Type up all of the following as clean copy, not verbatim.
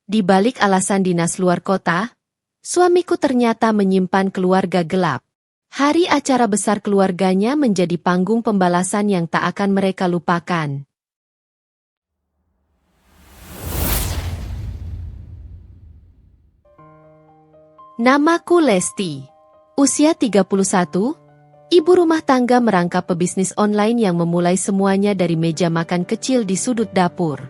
Di balik alasan dinas luar kota, suamiku ternyata menyimpan keluarga gelap. Hari acara besar keluarganya menjadi panggung pembalasan yang tak akan mereka lupakan. Namaku Lesti. Usia 31, ibu rumah tangga merangkap pebisnis online yang memulai semuanya dari meja makan kecil di sudut dapur.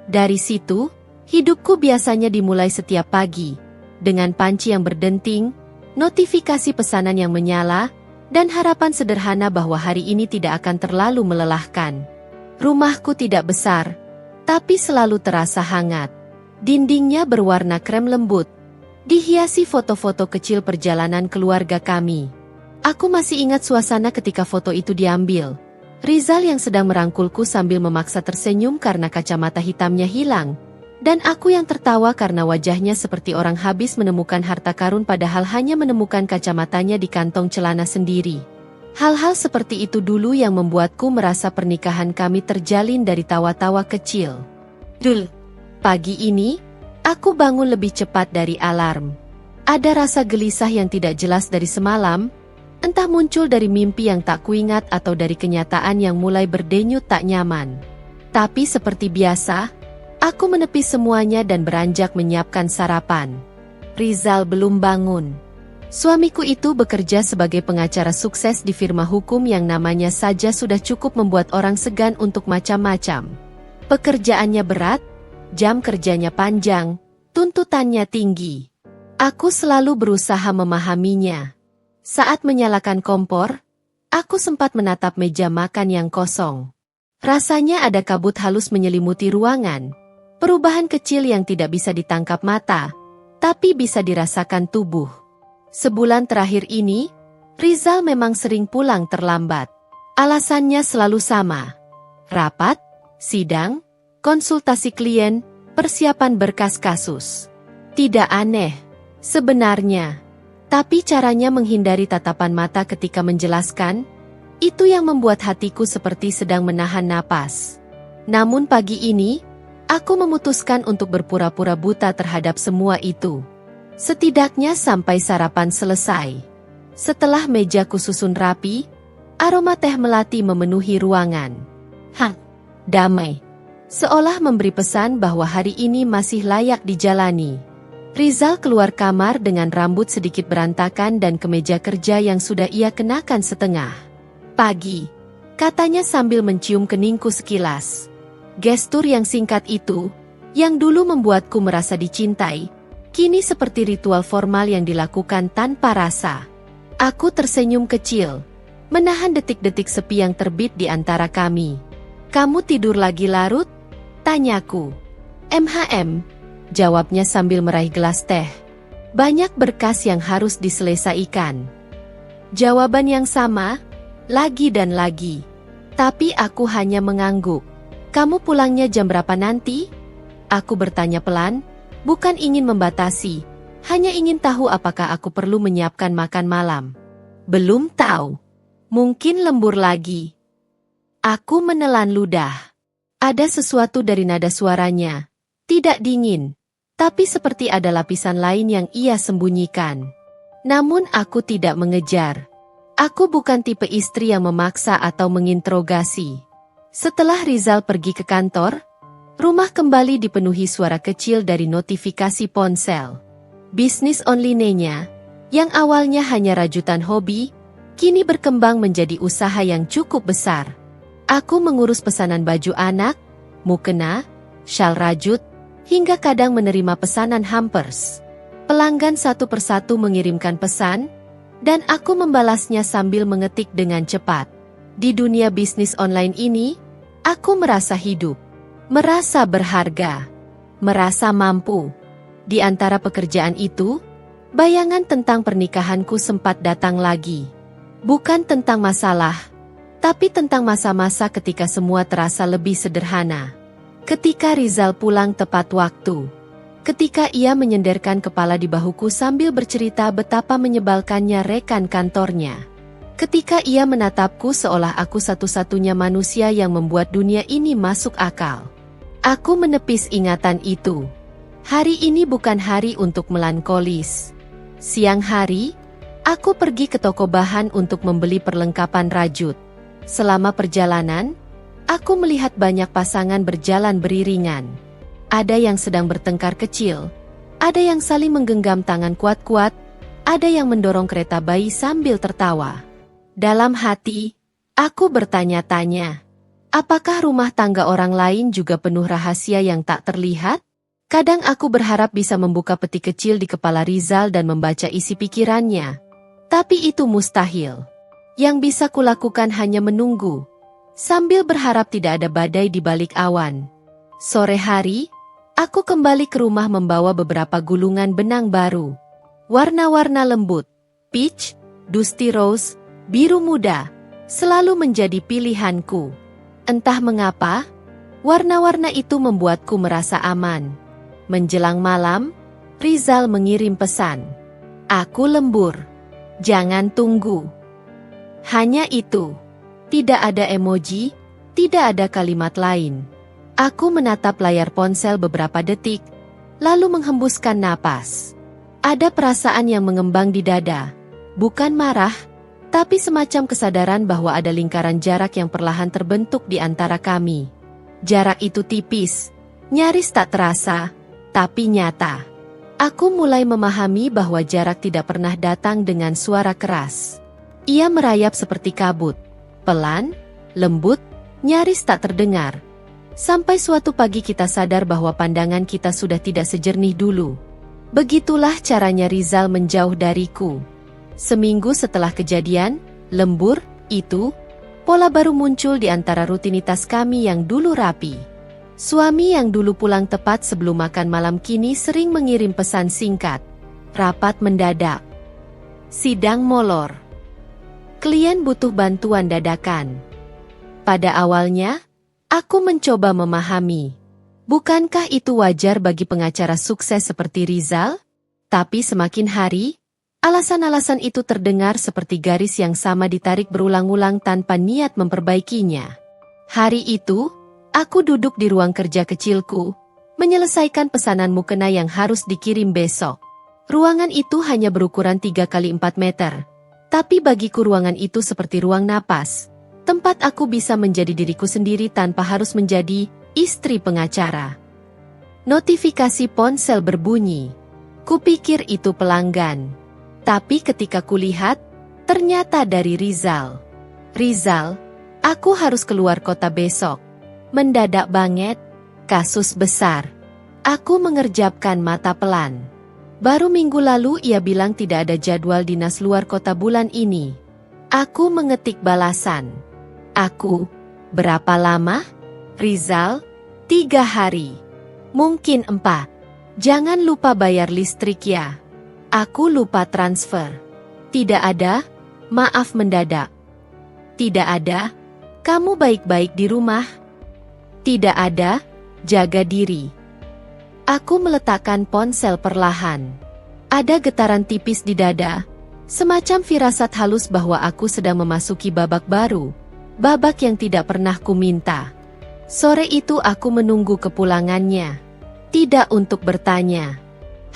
Dari situ, hidupku biasanya dimulai setiap pagi, dengan panci yang berdenting, notifikasi pesanan yang menyala, dan harapan sederhana bahwa hari ini tidak akan terlalu melelahkan. Rumahku tidak besar, tapi selalu terasa hangat. Dindingnya berwarna krem lembut, dihiasi foto-foto kecil perjalanan keluarga kami. Aku masih ingat suasana ketika foto itu diambil. Rizal yang sedang merangkulku sambil memaksa tersenyum karena kacamata hitamnya hilang, dan aku yang tertawa karena wajahnya seperti orang habis menemukan harta karun padahal hanya menemukan kacamatanya di kantong celana sendiri. Hal-hal seperti itu dulu yang membuatku merasa pernikahan kami terjalin dari tawa-tawa kecil. Pagi ini, aku bangun lebih cepat dari alarm. Ada rasa gelisah yang tidak jelas dari semalam, entah muncul dari mimpi yang tak kuingat atau dari kenyataan yang mulai berdenyut tak nyaman. Tapi seperti biasa, aku menepis semuanya dan beranjak menyiapkan sarapan. Rizal belum bangun. Suamiku itu bekerja sebagai pengacara sukses di firma hukum yang namanya saja sudah cukup membuat orang segan untuk macam-macam. Pekerjaannya berat, jam kerjanya panjang, tuntutannya tinggi. Aku selalu berusaha memahaminya. Saat menyalakan kompor, aku sempat menatap meja makan yang kosong. Rasanya ada kabut halus menyelimuti ruangan. Perubahan kecil yang tidak bisa ditangkap mata, tapi bisa dirasakan tubuh. Sebulan terakhir ini, Rizal memang sering pulang terlambat. Alasannya selalu sama. Rapat, sidang, konsultasi klien, persiapan berkas kasus. Tidak aneh, sebenarnya. Tapi caranya menghindari tatapan mata ketika menjelaskan, itu yang membuat hatiku seperti sedang menahan napas. Namun pagi ini, aku memutuskan untuk berpura-pura buta terhadap semua itu. Setidaknya sampai sarapan selesai. Setelah mejaku susun rapi, aroma teh melati memenuhi ruangan. Damai. Seolah memberi pesan bahwa hari ini masih layak dijalani. Rizal keluar kamar dengan rambut sedikit berantakan dan kemeja kerja yang sudah ia kenakan setengah. Pagi, katanya sambil mencium keningku sekilas. Gestur yang singkat itu, yang dulu membuatku merasa dicintai, kini seperti ritual formal yang dilakukan tanpa rasa. Aku tersenyum kecil, menahan detik-detik sepi yang terbit di antara kami. "Kamu tidur lagi larut?" tanyaku. Jawabnya sambil meraih gelas teh. "Banyak berkas yang harus diselesaikan." Jawaban yang sama, lagi dan lagi. Tapi aku hanya mengangguk. "Kamu pulangnya jam berapa nanti?" Aku bertanya pelan, bukan ingin membatasi, hanya ingin tahu apakah aku perlu menyiapkan makan malam. "Belum tahu. Mungkin lembur lagi." Aku menelan ludah. Ada sesuatu dari nada suaranya. Tidak dingin, tapi seperti ada lapisan lain yang ia sembunyikan. Namun aku tidak mengejar. Aku bukan tipe istri yang memaksa atau menginterogasi. Setelah Rizal pergi ke kantor, rumah kembali dipenuhi suara kecil dari notifikasi ponsel. Bisnis online-nya, yang awalnya hanya rajutan hobi, kini berkembang menjadi usaha yang cukup besar. Aku mengurus pesanan baju anak, mukena, syal rajut, hingga kadang menerima pesanan hampers. Pelanggan satu persatu mengirimkan pesan, dan aku membalasnya sambil mengetik dengan cepat. Di dunia bisnis online ini, aku merasa hidup, merasa berharga, merasa mampu. Di antara pekerjaan itu, bayangan tentang pernikahanku sempat datang lagi. Bukan tentang masalah, tapi tentang masa-masa ketika semua terasa lebih sederhana. Ketika Rizal pulang tepat waktu. Ketika ia menyenderkan kepala di bahuku sambil bercerita betapa menyebalkannya rekan kantornya. Ketika ia menatapku seolah aku satu-satunya manusia yang membuat dunia ini masuk akal. Aku menepis ingatan itu. Hari ini bukan hari untuk melankolis. Siang hari, aku pergi ke toko bahan untuk membeli perlengkapan rajut. Selama perjalanan, aku melihat banyak pasangan berjalan beriringan. Ada yang sedang bertengkar kecil, ada yang saling menggenggam tangan kuat-kuat, ada yang mendorong kereta bayi sambil tertawa. Dalam hati, aku bertanya-tanya, apakah rumah tangga orang lain juga penuh rahasia yang tak terlihat? Kadang aku berharap bisa membuka peti kecil di kepala Rizal dan membaca isi pikirannya. Tapi itu mustahil. Yang bisa kulakukan hanya menunggu, sambil berharap tidak ada badai di balik awan. Sore hari, aku kembali ke rumah membawa beberapa gulungan benang baru. Warna-warna lembut, peach, dusty rose, biru muda, selalu menjadi pilihanku. Entah mengapa, warna-warna itu membuatku merasa aman. Menjelang malam, Rizal mengirim pesan. Aku lembur. Jangan tunggu. Hanya itu. Tidak ada emoji, tidak ada kalimat lain. Aku menatap layar ponsel beberapa detik, lalu menghembuskan napas. Ada perasaan yang mengembang di dada. Bukan marah, tapi semacam kesadaran bahwa ada lingkaran jarak yang perlahan terbentuk di antara kami. Jarak itu tipis, nyaris tak terasa, tapi nyata. Aku mulai memahami bahwa jarak tidak pernah datang dengan suara keras. Ia merayap seperti kabut, pelan, lembut, nyaris tak terdengar. Sampai suatu pagi kita sadar bahwa pandangan kita sudah tidak sejernih dulu. Begitulah caranya Rizal menjauh dariku. Seminggu setelah kejadian, lembur, itu, pola baru muncul di antara rutinitas kami yang dulu rapi. Suami yang dulu pulang tepat sebelum makan malam kini sering mengirim pesan singkat. Rapat mendadak. Sidang molor. Klien butuh bantuan dadakan. Pada awalnya, aku mencoba memahami. Bukankah itu wajar bagi pengacara sukses seperti Rizal? Tapi semakin hari, alasan-alasan itu terdengar seperti garis yang sama ditarik berulang-ulang tanpa niat memperbaikinya. Hari itu, aku duduk di ruang kerja kecilku, menyelesaikan pesanan mukena yang harus dikirim besok. Ruangan itu hanya berukuran 3 kali 4 meter. Tapi bagiku ruangan itu seperti ruang napas. Tempat aku bisa menjadi diriku sendiri tanpa harus menjadi istri pengacara. Notifikasi ponsel berbunyi. Kupikir itu pelanggan. Tapi ketika kulihat, ternyata dari Rizal. Rizal, aku harus keluar kota besok. Mendadak banget, kasus besar. Aku mengerjapkan mata pelan. Baru minggu lalu ia bilang tidak ada jadwal dinas luar kota bulan ini. Aku mengetik balasan. Aku, berapa lama? Rizal, 3 hari. Mungkin 4. Jangan lupa bayar listrik ya. Aku lupa transfer. Tidak ada, maaf mendadak. Tidak ada, kamu baik-baik di rumah? Tidak ada, jaga diri. Aku meletakkan ponsel perlahan. Ada getaran tipis di dada, semacam firasat halus bahwa aku sedang memasuki babak baru, babak yang tidak pernah kuminta. Sore itu aku menunggu kepulangannya. Tidak untuk bertanya.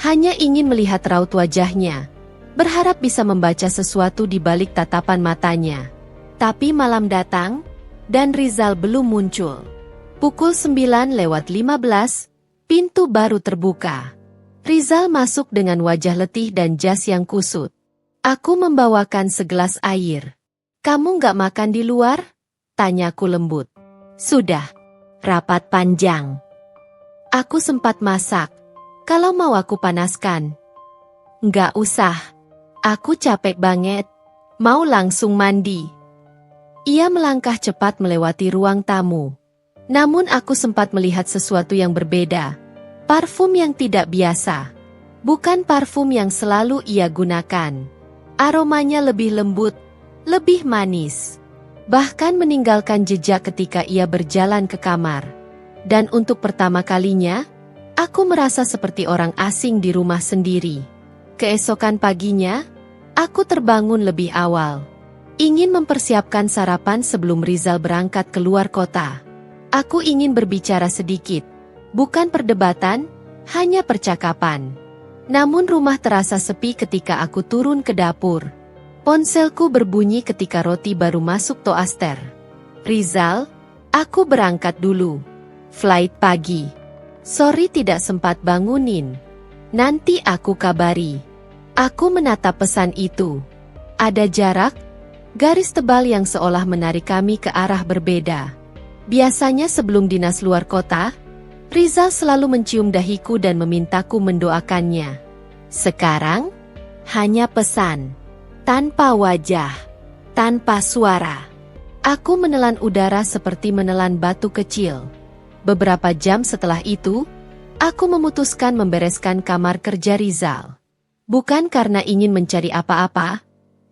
Hanya ingin melihat raut wajahnya, berharap bisa membaca sesuatu di balik tatapan matanya. Tapi malam datang, dan Rizal belum muncul. Pukul 9:15, pintu baru terbuka. Rizal masuk dengan wajah letih dan jas yang kusut. Aku membawakan segelas air. Kamu nggak makan di luar? Tanyaku lembut. Sudah. Rapat panjang. Aku sempat masak. Kalau mau aku panaskan. Nggak usah. Aku capek banget. Mau langsung mandi. Ia melangkah cepat melewati ruang tamu. Namun aku sempat melihat sesuatu yang berbeda. Parfum yang tidak biasa. Bukan parfum yang selalu ia gunakan. Aromanya lebih lembut, lebih manis. Bahkan meninggalkan jejak ketika ia berjalan ke kamar. Dan untuk pertama kalinya, aku merasa seperti orang asing di rumah sendiri. Keesokan paginya, aku terbangun lebih awal. Ingin mempersiapkan sarapan sebelum Rizal berangkat keluar kota. Aku ingin berbicara sedikit. Bukan perdebatan, Hanya percakapan. Namun rumah terasa sepi ketika aku turun ke dapur. Ponselku berbunyi ketika roti baru masuk toaster. Rizal, aku berangkat dulu. Flight pagi. Sorry tidak sempat bangunin. Nanti aku kabari. Aku menatap pesan itu. Ada jarak, garis tebal yang seolah menarik kami ke arah berbeda. Biasanya sebelum dinas luar kota, Rizal selalu mencium dahiku dan memintaku mendoakannya. Sekarang, hanya pesan. Tanpa wajah, tanpa suara. Aku menelan udara seperti menelan batu kecil. Beberapa jam setelah itu, aku memutuskan membereskan kamar kerja Rizal. Bukan karena ingin mencari apa-apa,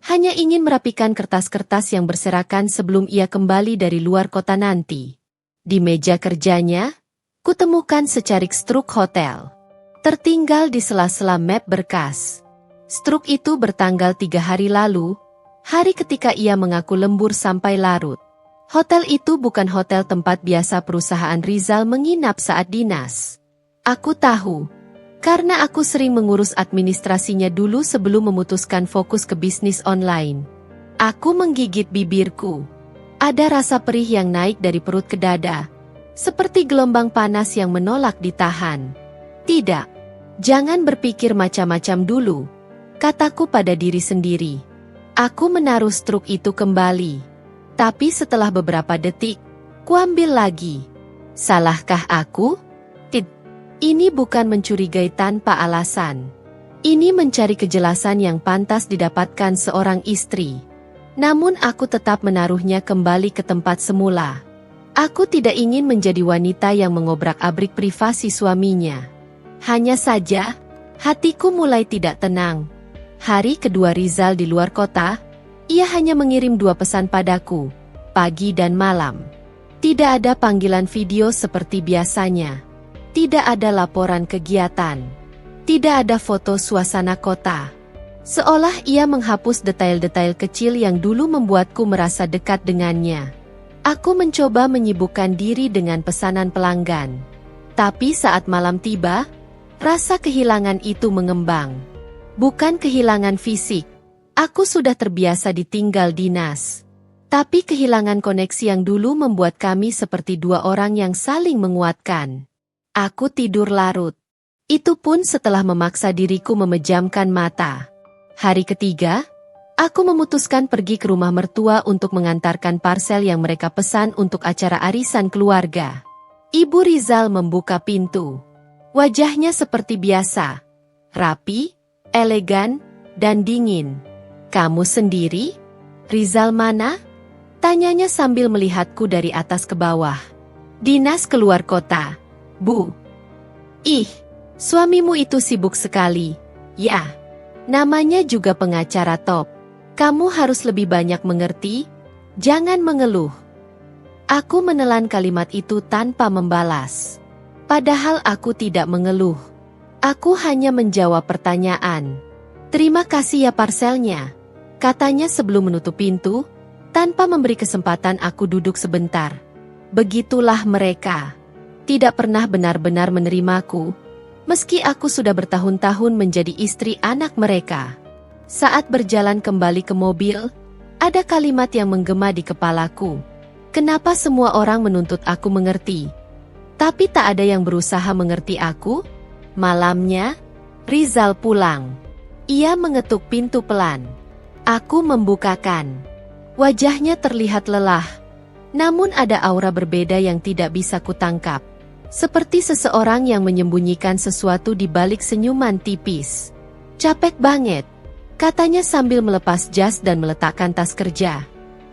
hanya ingin merapikan kertas-kertas yang berserakan sebelum ia kembali dari luar kota nanti. Di meja kerjanya, kutemukan secarik struk hotel. Tertinggal di sela-sela map berkas. Struk itu bertanggal 3 hari lalu, hari ketika ia mengaku lembur sampai larut. Hotel itu bukan hotel tempat biasa perusahaan Rizal menginap saat dinas. Aku tahu, karena aku sering mengurus administrasinya dulu sebelum memutuskan fokus ke bisnis online. Aku menggigit bibirku. Ada rasa perih yang naik dari perut ke dada. Seperti gelombang panas yang menolak ditahan. Tidak, jangan berpikir macam-macam dulu, kataku pada diri sendiri. Aku menaruh struk itu kembali. Tapi setelah beberapa detik, kuambil lagi. Salahkah aku? Ini bukan mencurigai tanpa alasan. Ini mencari kejelasan yang pantas didapatkan seorang istri. Namun aku tetap menaruhnya kembali ke tempat semula. Aku tidak ingin menjadi wanita yang mengobrak-abrik privasi suaminya. Hanya saja, hatiku mulai tidak tenang. Hari kedua Rizal di luar kota, ia hanya mengirim 2 pesan padaku, pagi dan malam. Tidak ada panggilan video seperti biasanya. Tidak ada laporan kegiatan. Tidak ada foto suasana kota. Seolah ia menghapus detail-detail kecil yang dulu membuatku merasa dekat dengannya. Aku mencoba menyibukkan diri dengan pesanan pelanggan. Tapi saat malam tiba, rasa kehilangan itu mengembang. Bukan kehilangan fisik. Aku sudah terbiasa ditinggal dinas. Tapi kehilangan koneksi yang dulu membuat kami seperti 2 orang yang saling menguatkan. Aku tidur larut. Itu pun setelah memaksa diriku memejamkan mata. Hari ketiga, aku memutuskan pergi ke rumah mertua untuk mengantarkan parsel yang mereka pesan untuk acara arisan keluarga. Ibu Rizal membuka pintu. Wajahnya seperti biasa. Rapi, elegan, dan dingin. Kamu sendiri? Rizal mana? Tanyanya sambil melihatku dari atas ke bawah. Dinas keluar kota, Bu. Ih, suamimu itu sibuk sekali. Ya, namanya juga pengacara top. Kamu harus lebih banyak mengerti, jangan mengeluh. Aku menelan kalimat itu tanpa membalas. Padahal aku tidak mengeluh. Aku hanya menjawab pertanyaan. Terima kasih ya parselnya, katanya sebelum menutup pintu, tanpa memberi kesempatan aku duduk sebentar. Begitulah mereka. Tidak pernah benar-benar menerimaku, meski aku sudah bertahun-tahun menjadi istri anak mereka. Saat berjalan kembali ke mobil, ada kalimat yang menggema di kepalaku. Kenapa semua orang menuntut aku mengerti? Tapi tak ada yang berusaha mengerti aku? Malamnya, Rizal pulang. Ia mengetuk pintu pelan. Aku membukakan. Wajahnya terlihat lelah. Namun ada aura berbeda yang tidak bisa kutangkap. Seperti seseorang yang menyembunyikan sesuatu di balik senyuman tipis. Capek banget, katanya sambil melepas jas dan meletakkan tas kerja.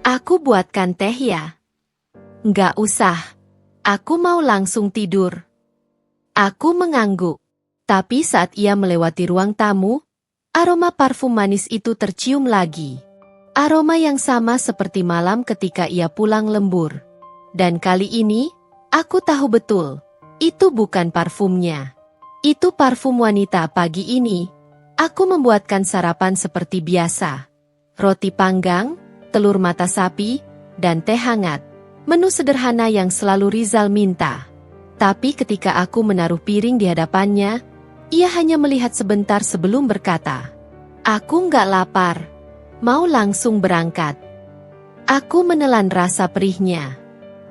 Aku buatkan teh ya? Nggak usah. Aku mau langsung tidur. Aku mengangguk. Tapi saat ia melewati ruang tamu, aroma parfum manis itu tercium lagi. Aroma yang sama seperti malam ketika ia pulang lembur. Dan kali ini, aku tahu betul, itu bukan parfumnya. Itu parfum wanita pagi ini. Aku membuatkan sarapan seperti biasa. Roti panggang, telur mata sapi, dan teh hangat. Menu sederhana yang selalu Rizal minta. Tapi ketika aku menaruh piring di hadapannya, ia hanya melihat sebentar sebelum berkata, "Aku nggak lapar. Mau langsung berangkat." Aku menelan rasa perihnya.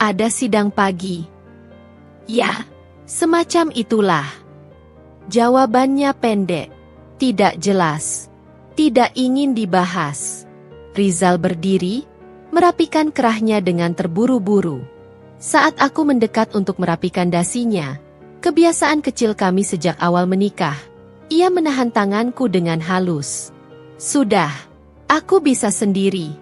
Ada sidang pagi. Ya, semacam itulah. Jawabannya pendek, tidak jelas, tidak ingin dibahas. Rizal berdiri, merapikan kerahnya dengan terburu-buru. Saat aku mendekat untuk merapikan dasinya, kebiasaan kecil kami sejak awal menikah, ia menahan tanganku dengan halus. "Sudah, aku bisa sendiri."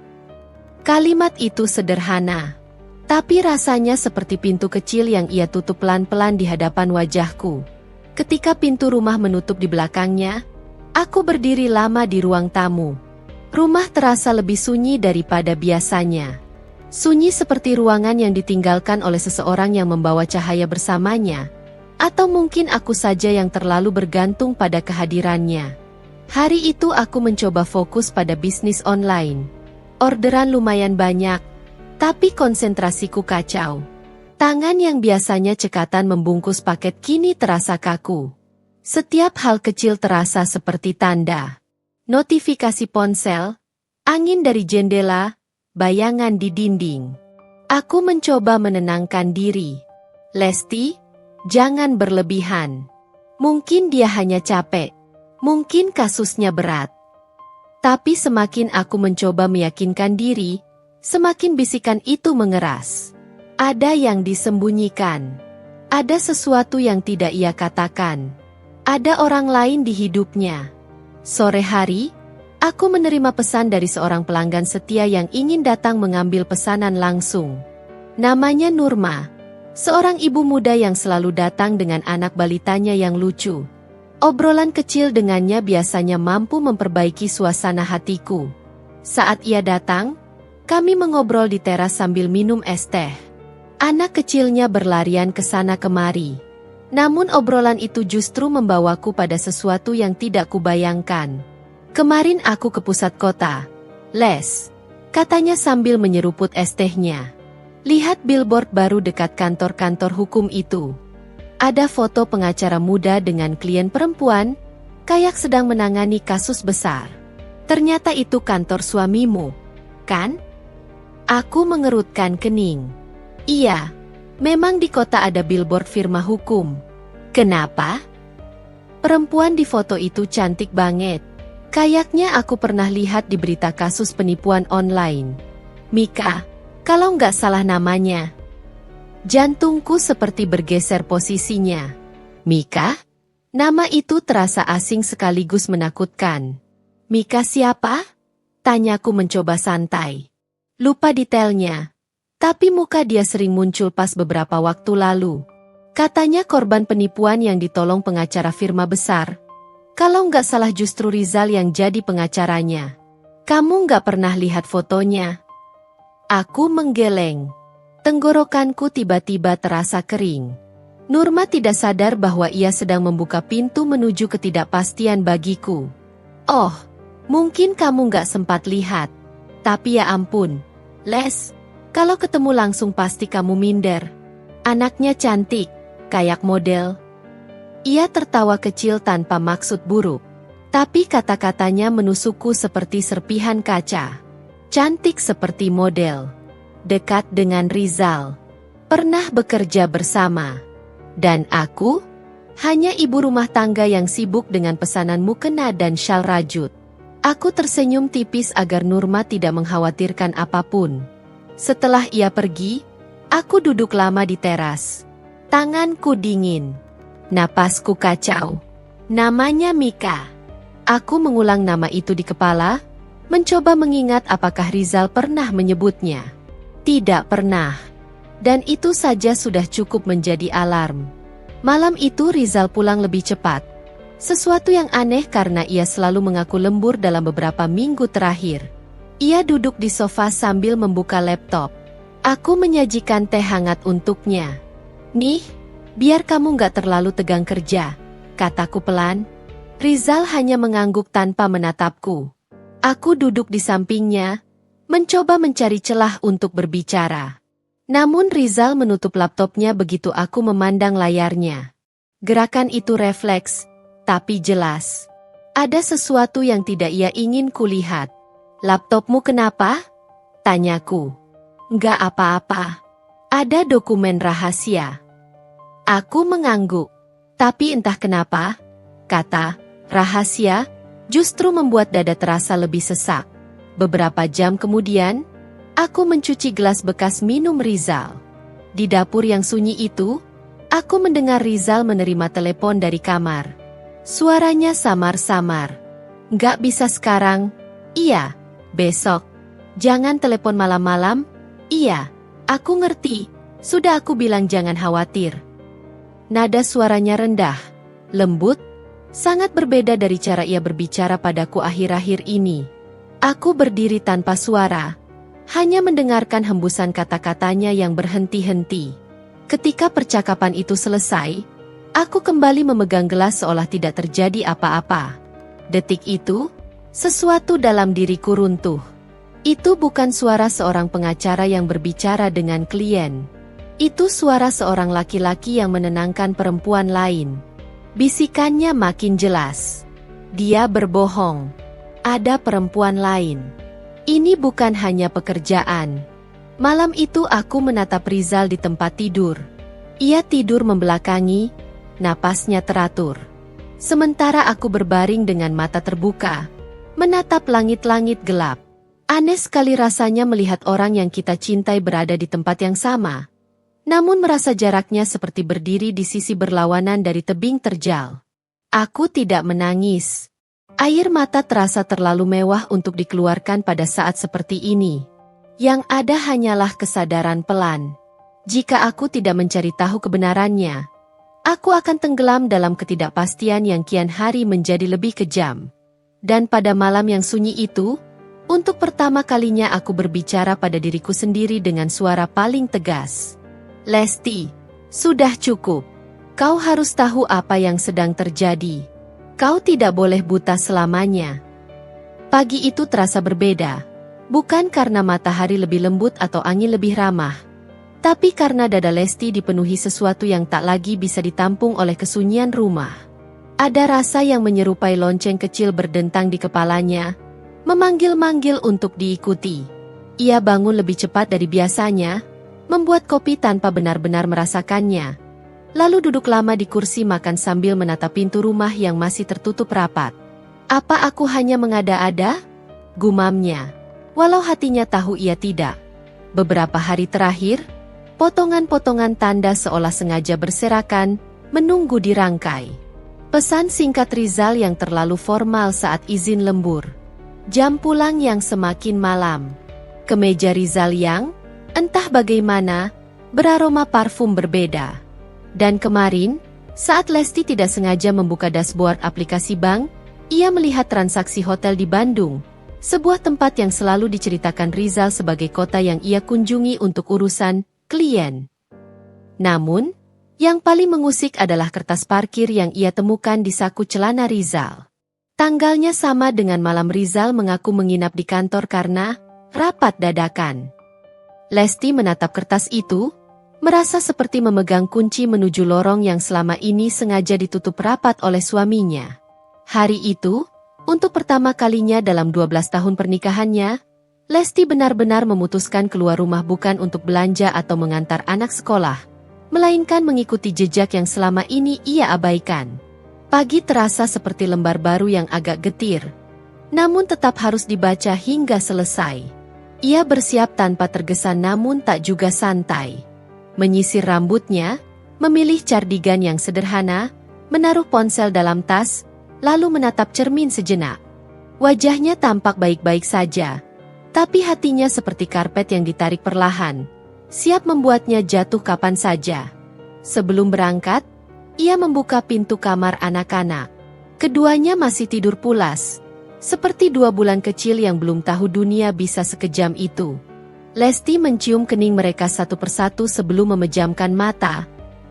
Kalimat itu sederhana, tapi rasanya seperti pintu kecil yang ia tutup pelan-pelan di hadapan wajahku. Ketika pintu rumah menutup di belakangnya, aku berdiri lama di ruang tamu. Rumah terasa lebih sunyi daripada biasanya. Sunyi seperti ruangan yang ditinggalkan oleh seseorang yang membawa cahaya bersamanya. Atau mungkin aku saja yang terlalu bergantung pada kehadirannya. Hari itu aku mencoba fokus pada bisnis online. Orderan lumayan banyak, tapi konsentrasiku kacau. Tangan yang biasanya cekatan membungkus paket kini terasa kaku. Setiap hal kecil terasa seperti tanda. Notifikasi ponsel, angin dari jendela, bayangan di dinding. Aku mencoba menenangkan diri. "Lesti, jangan berlebihan. Mungkin dia hanya capek. Mungkin kasusnya berat." Tapi semakin aku mencoba meyakinkan diri, semakin bisikan itu mengeras. Ada yang disembunyikan. Ada sesuatu yang tidak ia katakan. Ada orang lain di hidupnya. Sore hari, aku menerima pesan dari seorang pelanggan setia yang ingin datang mengambil pesanan langsung. Namanya Nurma, seorang ibu muda yang selalu datang dengan anak balitanya yang lucu. Obrolan kecil dengannya biasanya mampu memperbaiki suasana hatiku. Saat ia datang, kami mengobrol di teras sambil minum es teh. Anak kecilnya berlarian ke sana kemari. Namun obrolan itu justru membawaku pada sesuatu yang tidak kubayangkan. "Kemarin aku ke pusat kota, Les," katanya sambil menyeruput es tehnya. "Lihat billboard baru dekat kantor-kantor hukum itu. Ada foto pengacara muda dengan klien perempuan, kayak sedang menangani kasus besar. Ternyata itu kantor suamimu, kan?" Aku mengerutkan kening. "Iya, memang di kota ada billboard firma hukum." "Kenapa?" "Perempuan di foto itu cantik banget. Kayaknya aku pernah lihat di berita kasus penipuan online. Mika, kalau nggak salah namanya." Jantungku seperti bergeser posisinya. "Mika?" Nama itu terasa asing sekaligus menakutkan. "Mika siapa?" Tanyaku mencoba santai. Lupa detailnya. Tapi muka dia sering muncul pas beberapa waktu lalu. Katanya korban penipuan yang ditolong pengacara firma besar. Kalau nggak salah justru Rizal yang jadi pengacaranya. "Kamu nggak pernah lihat fotonya?" Aku menggeleng. Tenggorokanku tiba-tiba terasa kering. Nurma tidak sadar bahwa ia sedang membuka pintu menuju ketidakpastian bagiku. "Oh, mungkin kamu nggak sempat lihat. Tapi ya ampun, Les, kalau ketemu langsung pasti kamu minder. Anaknya cantik, kayak model." Ia tertawa kecil tanpa maksud buruk. Tapi kata-katanya menusukku seperti serpihan kaca. Cantik seperti model. Dekat dengan Rizal. Pernah bekerja bersama. Dan aku? Hanya ibu rumah tangga yang sibuk dengan pesanan mukena dan syal rajut. Aku tersenyum tipis agar Nurma tidak mengkhawatirkan apapun. Setelah ia pergi, aku duduk lama di teras. Tanganku dingin. Napasku kacau. Namanya Mika. Aku mengulang nama itu di kepala, mencoba mengingat apakah Rizal pernah menyebutnya. Tidak pernah. Dan itu saja sudah cukup menjadi alarm. Malam itu Rizal pulang lebih cepat. Sesuatu yang aneh karena ia selalu mengaku lembur dalam beberapa minggu terakhir. Ia duduk di sofa sambil membuka laptop. Aku menyajikan teh hangat untuknya. "Nih, biar kamu nggak terlalu tegang kerja," kataku pelan. Rizal hanya mengangguk tanpa menatapku. Aku duduk di sampingnya, mencoba mencari celah untuk berbicara. Namun Rizal menutup laptopnya begitu aku memandang layarnya. Gerakan itu refleks, tapi jelas. Ada sesuatu yang tidak ia ingin kulihat. "Laptopmu kenapa?" tanyaku. "Nggak apa-apa. Ada dokumen rahasia." Aku mengangguk. Tapi entah kenapa, kata "rahasia" justru membuat dada terasa lebih sesak. Beberapa jam kemudian, aku mencuci gelas bekas minum Rizal. Di dapur yang sunyi itu, aku mendengar Rizal menerima telepon dari kamar. Suaranya samar-samar. "Nggak bisa sekarang." "Iya, besok." "Jangan telepon malam-malam." "Iya, aku ngerti. Sudah aku bilang jangan khawatir." Nada suaranya rendah, lembut, sangat berbeda dari cara ia berbicara padaku akhir-akhir ini. Aku berdiri tanpa suara, hanya mendengarkan hembusan kata-katanya yang berhenti-henti. Ketika percakapan itu selesai, aku kembali memegang gelas seolah tidak terjadi apa-apa. Detik itu, sesuatu dalam diriku runtuh. Itu bukan suara seorang pengacara yang berbicara dengan klien. Itu suara seorang laki-laki yang menenangkan perempuan lain. Bisikannya makin jelas. Dia berbohong. Ada perempuan lain. Ini bukan hanya pekerjaan. Malam itu aku menatap Rizal di tempat tidur. Ia tidur membelakangi, napasnya teratur. Sementara aku berbaring dengan mata terbuka, menatap langit-langit gelap. Aneh sekali rasanya melihat orang yang kita cintai berada di tempat yang sama. Namun merasa jaraknya seperti berdiri di sisi berlawanan dari tebing terjal. Aku tidak menangis. Air mata terasa terlalu mewah untuk dikeluarkan pada saat seperti ini. Yang ada hanyalah kesadaran pelan. Jika aku tidak mencari tahu kebenarannya, aku akan tenggelam dalam ketidakpastian yang kian hari menjadi lebih kejam. Dan pada malam yang sunyi itu, untuk pertama kalinya aku berbicara pada diriku sendiri dengan suara paling tegas. "Lesti, sudah cukup. Kau harus tahu apa yang sedang terjadi. Kau tidak boleh buta selamanya." Pagi itu terasa berbeda, bukan karena matahari lebih lembut atau angin lebih ramah, tapi karena dada Lesti dipenuhi sesuatu yang tak lagi bisa ditampung oleh kesunyian rumah. Ada rasa yang menyerupai lonceng kecil berdentang di kepalanya, memanggil-manggil untuk diikuti. Ia bangun lebih cepat dari biasanya, membuat kopi tanpa benar-benar merasakannya. Lalu duduk lama di kursi makan sambil menatap pintu rumah yang masih tertutup rapat. "Apa aku hanya mengada-ada?" gumamnya. Walau hatinya tahu ia tidak. Beberapa hari terakhir, potongan-potongan tanda seolah sengaja berserakan, menunggu dirangkai. Pesan singkat Rizal yang terlalu formal saat izin lembur. Jam pulang yang semakin malam. Kemeja Rizal yang, entah bagaimana, beraroma parfum berbeda. Dan kemarin, saat Lesti tidak sengaja membuka dashboard aplikasi bank, ia melihat transaksi hotel di Bandung, sebuah tempat yang selalu diceritakan Rizal sebagai kota yang ia kunjungi untuk urusan klien. Namun, yang paling mengusik adalah kertas parkir yang ia temukan di saku celana Rizal. Tanggalnya sama dengan malam Rizal mengaku menginap di kantor karena rapat dadakan. Lesti menatap kertas itu, merasa seperti memegang kunci menuju lorong yang selama ini sengaja ditutup rapat oleh suaminya. Hari itu, untuk pertama kalinya dalam 12 tahun pernikahannya, Lesti benar-benar memutuskan keluar rumah bukan untuk belanja atau mengantar anak sekolah, melainkan mengikuti jejak yang selama ini ia abaikan. Pagi terasa seperti lembar baru yang agak getir, namun tetap harus dibaca hingga selesai. Ia bersiap tanpa tergesa namun tak juga santai. Menyisir rambutnya, memilih cardigan yang sederhana, menaruh ponsel dalam tas, lalu menatap cermin sejenak. Wajahnya tampak baik-baik saja, tapi hatinya seperti karpet yang ditarik perlahan, siap membuatnya jatuh kapan saja. Sebelum berangkat, ia membuka pintu kamar anak-anak. Keduanya masih tidur pulas. Seperti 2 bulan kecil yang belum tahu dunia bisa sekejam itu. Lesti mencium kening mereka satu persatu sebelum memejamkan mata,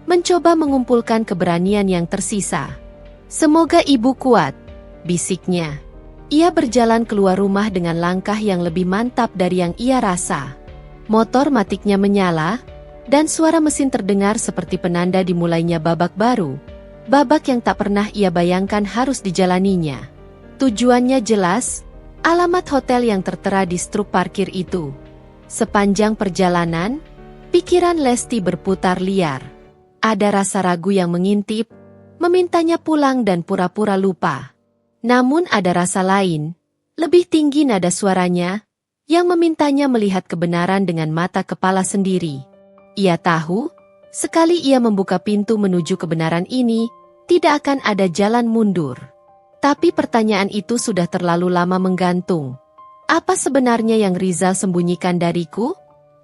mencoba mengumpulkan keberanian yang tersisa. "Semoga ibu kuat," bisiknya. Ia berjalan keluar rumah dengan langkah yang lebih mantap dari yang ia rasa. Motor matiknya menyala, Dan suara mesin terdengar seperti penanda dimulainya babak baru. Babak yang tak pernah ia bayangkan harus dijalaninya. Tujuannya jelas, alamat hotel yang tertera di struk parkir itu. Sepanjang perjalanan, pikiran Lesti berputar liar. Ada rasa ragu yang mengintip, memintanya pulang dan pura-pura lupa. Namun ada rasa lain, lebih tinggi nada suaranya, yang memintanya melihat kebenaran dengan mata kepala sendiri. Ia tahu, sekali ia membuka pintu menuju kebenaran ini, tidak akan ada jalan mundur. Tapi pertanyaan itu sudah terlalu lama menggantung. Apa sebenarnya yang Rizal sembunyikan dariku?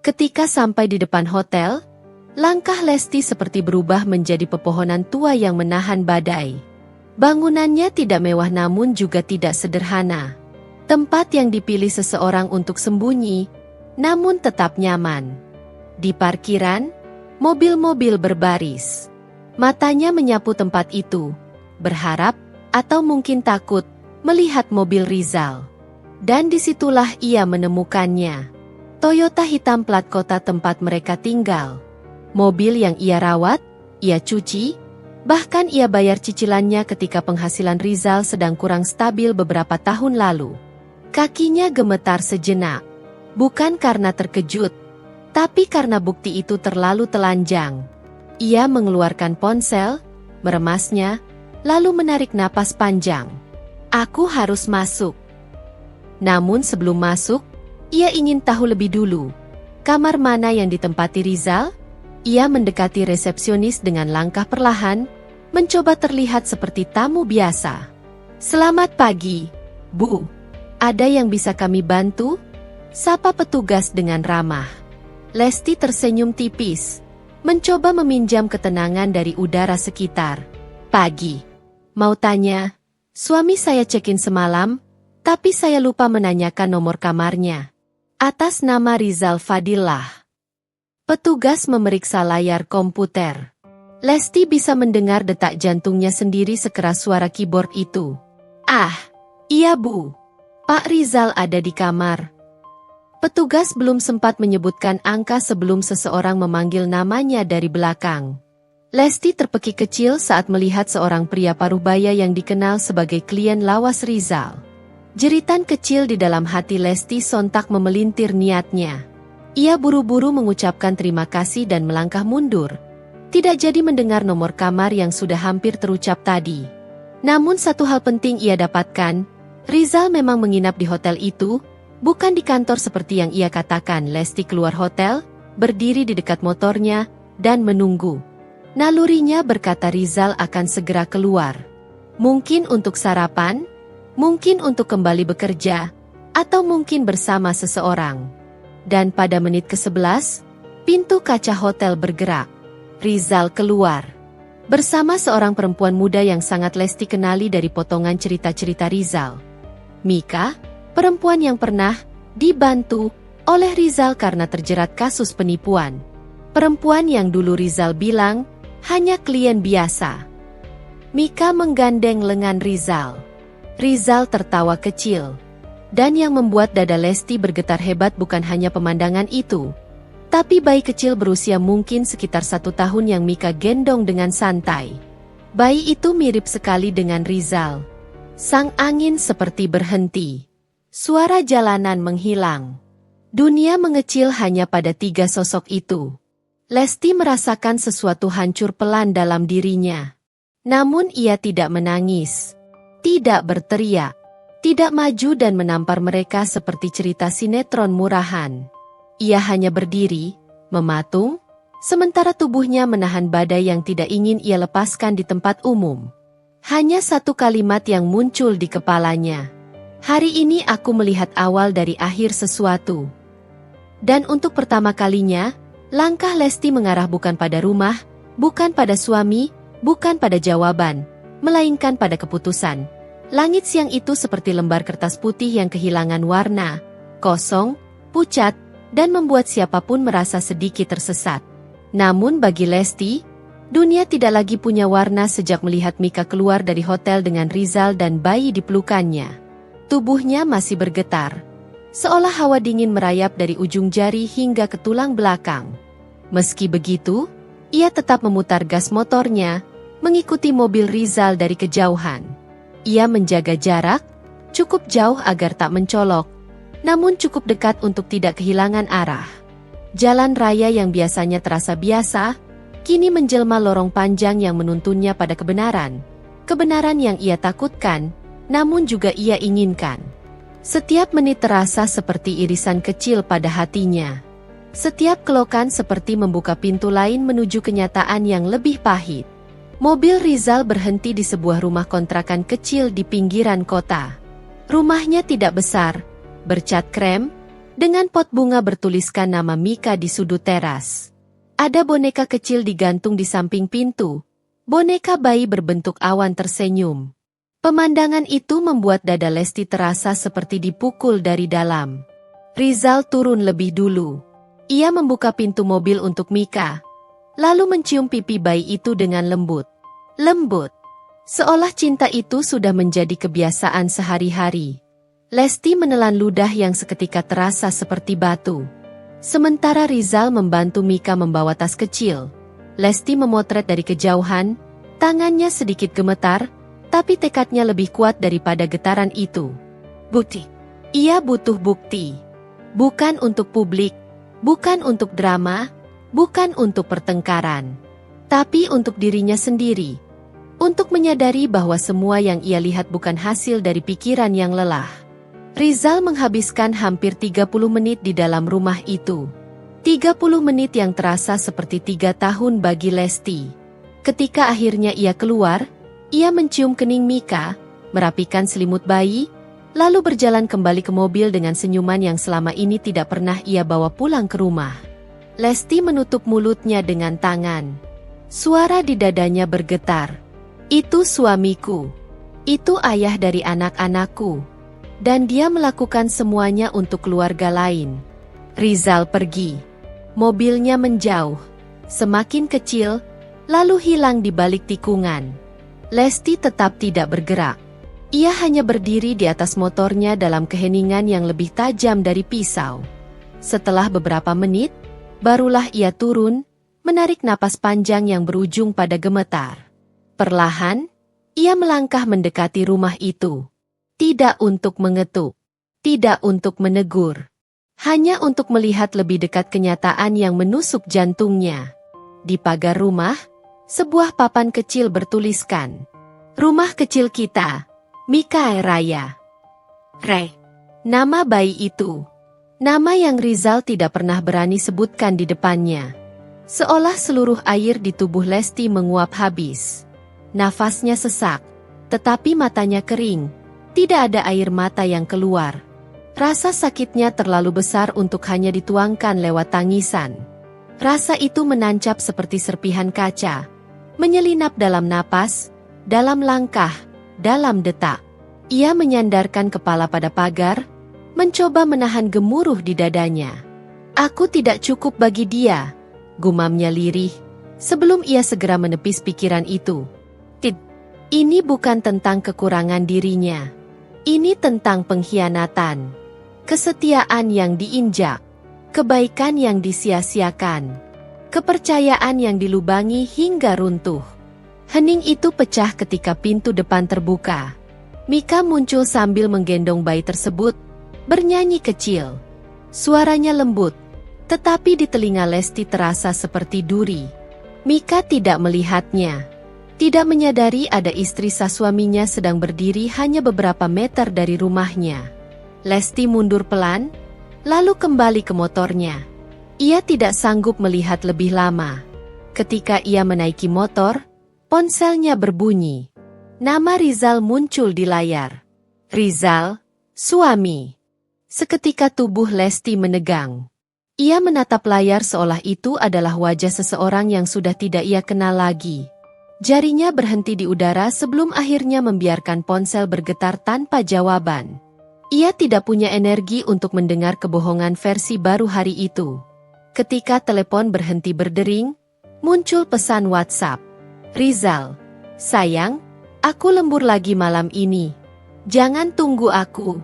Ketika sampai di depan hotel, langkah Lesti seperti berubah menjadi pepohonan tua yang menahan badai. Bangunannya tidak mewah namun juga tidak sederhana. Tempat yang dipilih seseorang untuk sembunyi, namun tetap nyaman. Di parkiran, mobil-mobil berbaris. Matanya menyapu tempat itu, berharap, atau mungkin takut, melihat mobil Rizal. Dan disitulah ia menemukannya. Toyota hitam plat kota tempat mereka tinggal. Mobil yang ia rawat, ia cuci, bahkan ia bayar cicilannya ketika penghasilan Rizal sedang kurang stabil beberapa tahun lalu. Kakinya gemetar sejenak, bukan karena terkejut, tapi karena bukti itu terlalu telanjang. Ia mengeluarkan ponsel, meremasnya, lalu menarik napas panjang. Aku harus masuk. Namun sebelum masuk, ia ingin tahu lebih dulu, kamar mana yang ditempati Rizal? Ia mendekati resepsionis dengan langkah perlahan, mencoba terlihat seperti tamu biasa. Selamat pagi, Bu. Ada yang bisa kami bantu? Sapa petugas dengan ramah. Lesti tersenyum tipis, mencoba meminjam ketenangan dari udara sekitar. Pagi. Mau tanya, suami saya check-in semalam, tapi saya lupa menanyakan nomor kamarnya. Atas nama Rizal Fadillah. Petugas memeriksa layar komputer. Lesti bisa mendengar detak jantungnya sendiri sekeras suara keyboard itu. Ah, iya Bu. Pak Rizal ada di kamar. Petugas belum sempat menyebutkan angka sebelum seseorang memanggil namanya dari belakang. Lesti terpekik kecil saat melihat seorang pria paruh baya yang dikenal sebagai klien lawas Rizal. Jeritan kecil di dalam hati Lesti sontak memelintir niatnya. Ia buru-buru mengucapkan terima kasih dan melangkah mundur. Tidak jadi mendengar nomor kamar yang sudah hampir terucap tadi. Namun satu hal penting ia dapatkan, Rizal memang menginap di hotel itu, bukan di kantor seperti yang ia katakan. Lesti keluar hotel, berdiri di dekat motornya, dan menunggu. Nalurinya berkata Rizal akan segera keluar. Mungkin untuk sarapan, mungkin untuk kembali bekerja, atau mungkin bersama seseorang. Dan pada menit ke-11, pintu kaca hotel bergerak. Rizal keluar. Bersama seorang perempuan muda yang sangat Lesti kenali dari potongan cerita-cerita Rizal. Mika, perempuan yang pernah dibantu oleh Rizal karena terjerat kasus penipuan. Perempuan yang dulu Rizal bilang hanya klien biasa. Mika menggandeng lengan Rizal. Rizal tertawa kecil. Dan yang membuat dada Lesti bergetar hebat bukan hanya pemandangan itu, tapi bayi kecil berusia mungkin sekitar 1 tahun yang Mika gendong dengan santai. Bayi itu mirip sekali dengan Rizal. Sang angin seperti berhenti. Suara jalanan menghilang. Dunia mengecil hanya pada 3 sosok itu. Lesti merasakan sesuatu hancur pelan dalam dirinya. Namun ia tidak menangis, tidak berteriak, tidak maju dan menampar mereka seperti cerita sinetron murahan. Ia hanya berdiri, mematung, sementara tubuhnya menahan badai yang tidak ingin ia lepaskan di tempat umum. Hanya satu kalimat yang muncul di kepalanya. Hari ini aku melihat awal dari akhir sesuatu. Dan untuk pertama kalinya, langkah Lesti mengarah bukan pada rumah, bukan pada suami, bukan pada jawaban, melainkan pada keputusan. Langit siang itu seperti lembar kertas putih yang kehilangan warna, kosong, pucat, dan membuat siapapun merasa sedikit tersesat. Namun bagi Lesti, dunia tidak lagi punya warna sejak melihat Mika keluar dari hotel dengan Rizal dan bayi di pelukannya. Tubuhnya masih bergetar, seolah hawa dingin merayap dari ujung jari hingga ke tulang belakang. Meski begitu, ia tetap memutar gas motornya, mengikuti mobil Rizal dari kejauhan. Ia menjaga jarak, cukup jauh agar tak mencolok, namun cukup dekat untuk tidak kehilangan arah. Jalan raya yang biasanya terasa biasa, kini menjelma lorong panjang yang menuntunnya pada kebenaran. Kebenaran yang ia takutkan, namun juga ia inginkan. Setiap menit terasa seperti irisan kecil pada hatinya. Setiap kelokan seperti membuka pintu lain menuju kenyataan yang lebih pahit. Mobil Rizal berhenti di sebuah rumah kontrakan kecil di pinggiran kota. Rumahnya tidak besar, bercat krem, dengan pot bunga bertuliskan nama Mika di sudut teras. Ada boneka kecil digantung di samping pintu. Boneka bayi berbentuk awan tersenyum. Pemandangan itu membuat dada Lesti terasa seperti dipukul dari dalam. Rizal turun lebih dulu. Ia membuka pintu mobil untuk Mika, lalu mencium pipi bayi itu dengan lembut. Lembut. Seolah cinta itu sudah menjadi kebiasaan sehari-hari. Lesti menelan ludah yang seketika terasa seperti batu. Sementara Rizal membantu Mika membawa tas kecil. Lesti memotret dari kejauhan, tangannya sedikit gemetar, tapi tekadnya lebih kuat daripada getaran itu. Bukti. Ia butuh bukti. Bukan untuk publik. Bukan untuk drama, bukan untuk pertengkaran, tapi untuk dirinya sendiri. Untuk menyadari bahwa semua yang ia lihat bukan hasil dari pikiran yang lelah. Rizal menghabiskan hampir 30 menit di dalam rumah itu. 30 menit yang terasa seperti 3 tahun bagi Lesti. Ketika akhirnya ia keluar, ia mencium kening Mika, merapikan selimut bayi, lalu berjalan kembali ke mobil dengan senyuman yang selama ini tidak pernah ia bawa pulang ke rumah. Lesti menutup mulutnya dengan tangan. Suara di dadanya bergetar. Itu suamiku. Itu ayah dari anak-anakku. Dan dia melakukan semuanya untuk keluarga lain. Rizal pergi. Mobilnya menjauh. Semakin kecil, lalu hilang di balik tikungan. Lesti tetap tidak bergerak. Ia hanya berdiri di atas motornya dalam keheningan yang lebih tajam dari pisau. Setelah beberapa menit, barulah ia turun, menarik napas panjang yang berujung pada gemetar. Perlahan, ia melangkah mendekati rumah itu. Tidak untuk mengetuk, tidak untuk menegur. Hanya untuk melihat lebih dekat kenyataan yang menusuk jantungnya. Di pagar rumah, sebuah papan kecil bertuliskan, "Rumah kecil kita. Mika Raya." Nama bayi itu. Nama yang Rizal tidak pernah berani sebutkan di depannya. Seolah seluruh air di tubuh Lesti menguap habis. Nafasnya sesak, tetapi matanya kering. Tidak ada air mata yang keluar. Rasa sakitnya terlalu besar untuk hanya dituangkan lewat tangisan. Rasa itu menancap seperti serpihan kaca, menyelinap dalam napas, dalam langkah, dalam detak. Ia menyandarkan kepala pada pagar, mencoba menahan gemuruh di dadanya. "Aku tidak cukup bagi dia," gumamnya lirih, sebelum ia segera menepis pikiran itu. Ini bukan tentang kekurangan dirinya. Ini tentang pengkhianatan. Kesetiaan yang diinjak. Kebaikan yang disia-siakan. Kepercayaan yang dilubangi hingga runtuh. Hening itu pecah ketika pintu depan terbuka. Mika muncul sambil menggendong bayi tersebut, bernyanyi kecil. Suaranya lembut, tetapi di telinga Lesti terasa seperti duri. Mika tidak melihatnya. Tidak menyadari ada istri sah suaminya sedang berdiri hanya beberapa meter dari rumahnya. Lesti mundur pelan, lalu kembali ke motornya. Ia tidak sanggup melihat lebih lama. Ketika ia menaiki motor, ponselnya berbunyi. Nama Rizal muncul di layar. Rizal, suami. Seketika tubuh Lesti menegang. Ia menatap layar seolah itu adalah wajah seseorang yang sudah tidak ia kenal lagi. Jarinya berhenti di udara sebelum akhirnya membiarkan ponsel bergetar tanpa jawaban. Ia tidak punya energi untuk mendengar kebohongan versi baru hari itu. Ketika telepon berhenti berdering, muncul pesan WhatsApp. "Rizal, sayang, aku lembur lagi malam ini. Jangan tunggu aku.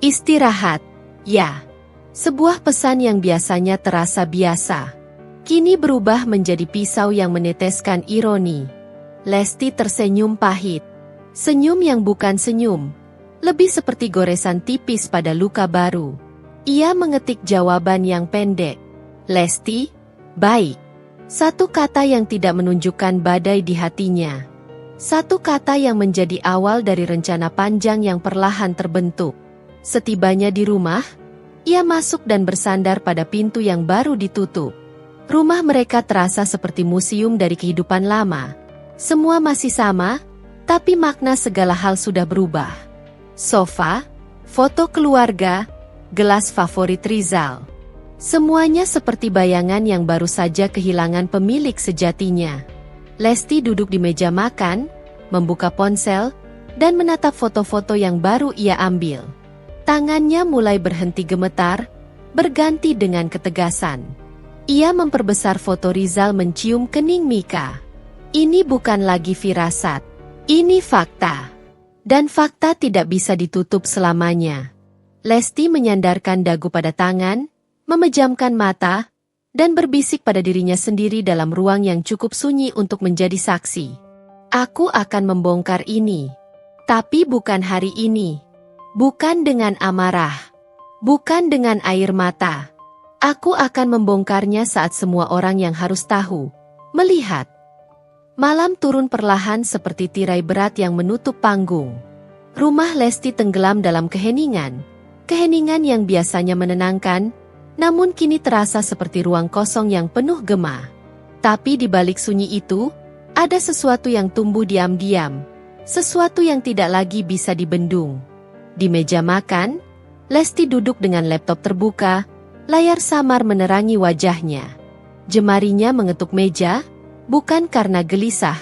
Istirahat, ya." Sebuah pesan yang biasanya terasa biasa. kini berubah menjadi pisau yang meneteskan ironi. Lesti tersenyum pahit. Senyum yang bukan senyum. Lebih seperti goresan tipis pada luka baru. Ia mengetik jawaban yang pendek. Lesti, baik. Satu kata yang tidak menunjukkan badai di hatinya. Satu kata yang menjadi awal dari rencana panjang yang perlahan terbentuk. Setibanya di rumah, ia masuk dan bersandar pada pintu yang baru ditutup. Rumah mereka terasa seperti museum dari kehidupan lama. Semua masih sama, tapi makna segala hal sudah berubah. Sofa, foto keluarga, gelas favorit Rizal. Semuanya seperti bayangan yang baru saja kehilangan pemilik sejatinya. Lesti duduk di meja makan, membuka ponsel, dan menatap foto-foto yang baru ia ambil. Tangannya mulai berhenti gemetar, berganti dengan ketegasan. Ia memperbesar foto Rizal mencium kening Mika. Ini bukan lagi firasat. Ini fakta. Dan fakta tidak bisa ditutup selamanya. Lesti menyandarkan dagu pada tangan, memejamkan mata, dan berbisik pada dirinya sendiri dalam ruang yang cukup sunyi untuk menjadi saksi. Aku akan membongkar ini. Tapi bukan hari ini. Bukan dengan amarah. Bukan dengan air mata. Aku akan membongkarnya saat semua orang yang harus tahu, melihat. Malam turun perlahan seperti tirai berat yang menutup panggung. Rumah Lesti tenggelam dalam keheningan. Keheningan yang biasanya menenangkan, namun kini terasa seperti ruang kosong yang penuh gema. Tapi di balik sunyi itu, ada sesuatu yang tumbuh diam-diam. Sesuatu yang tidak lagi bisa dibendung. Di meja makan, Lesti duduk dengan laptop terbuka, layar samar menerangi wajahnya. Jemarinya mengetuk meja, bukan karena gelisah,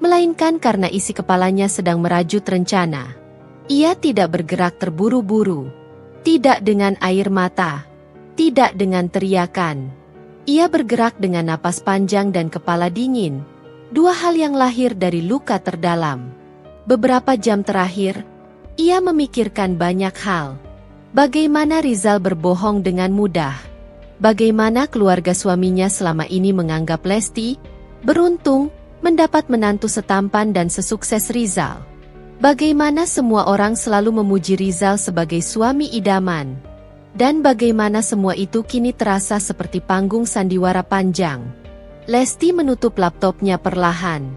melainkan karena isi kepalanya sedang merajut rencana. Ia tidak bergerak terburu-buru, tidak dengan air mata, tidak dengan teriakan. Ia bergerak dengan napas panjang dan kepala dingin, dua hal yang lahir dari luka terdalam. Beberapa jam terakhir, ia memikirkan banyak hal. Bagaimana Rizal berbohong dengan mudah. Bagaimana keluarga suaminya selama ini menganggap Lesti beruntung mendapat menantu setampan dan sesukses Rizal. Bagaimana semua orang selalu memuji Rizal sebagai suami idaman. Dan bagaimana semua itu kini terasa seperti panggung sandiwara panjang. Lesti menutup laptopnya perlahan.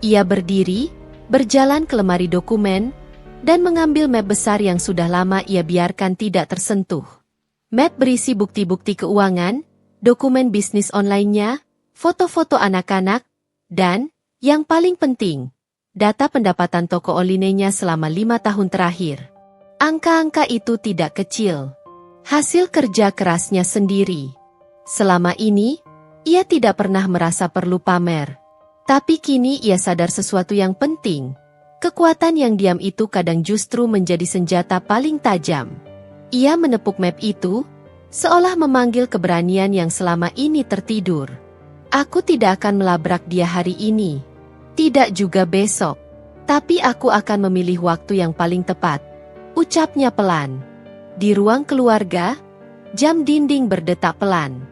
Ia berdiri, berjalan ke lemari dokumen, dan mengambil map besar yang sudah lama ia biarkan tidak tersentuh. Map berisi bukti-bukti keuangan, dokumen bisnis online-nya, foto-foto anak-anak, dan, yang paling penting, data pendapatan toko online-nya selama 5 tahun terakhir. Angka-angka itu tidak kecil. Hasil kerja kerasnya sendiri. Selama ini, ia tidak pernah merasa perlu pamer. Tapi kini ia sadar sesuatu yang penting. Kekuatan yang diam itu kadang justru menjadi senjata paling tajam. Ia menepuk map itu, seolah memanggil keberanian yang selama ini tertidur. Aku tidak akan melabrak dia hari ini. Tidak juga besok. Tapi aku akan memilih waktu yang paling tepat. Ucapnya pelan. Di ruang keluarga, jam dinding berdetak pelan.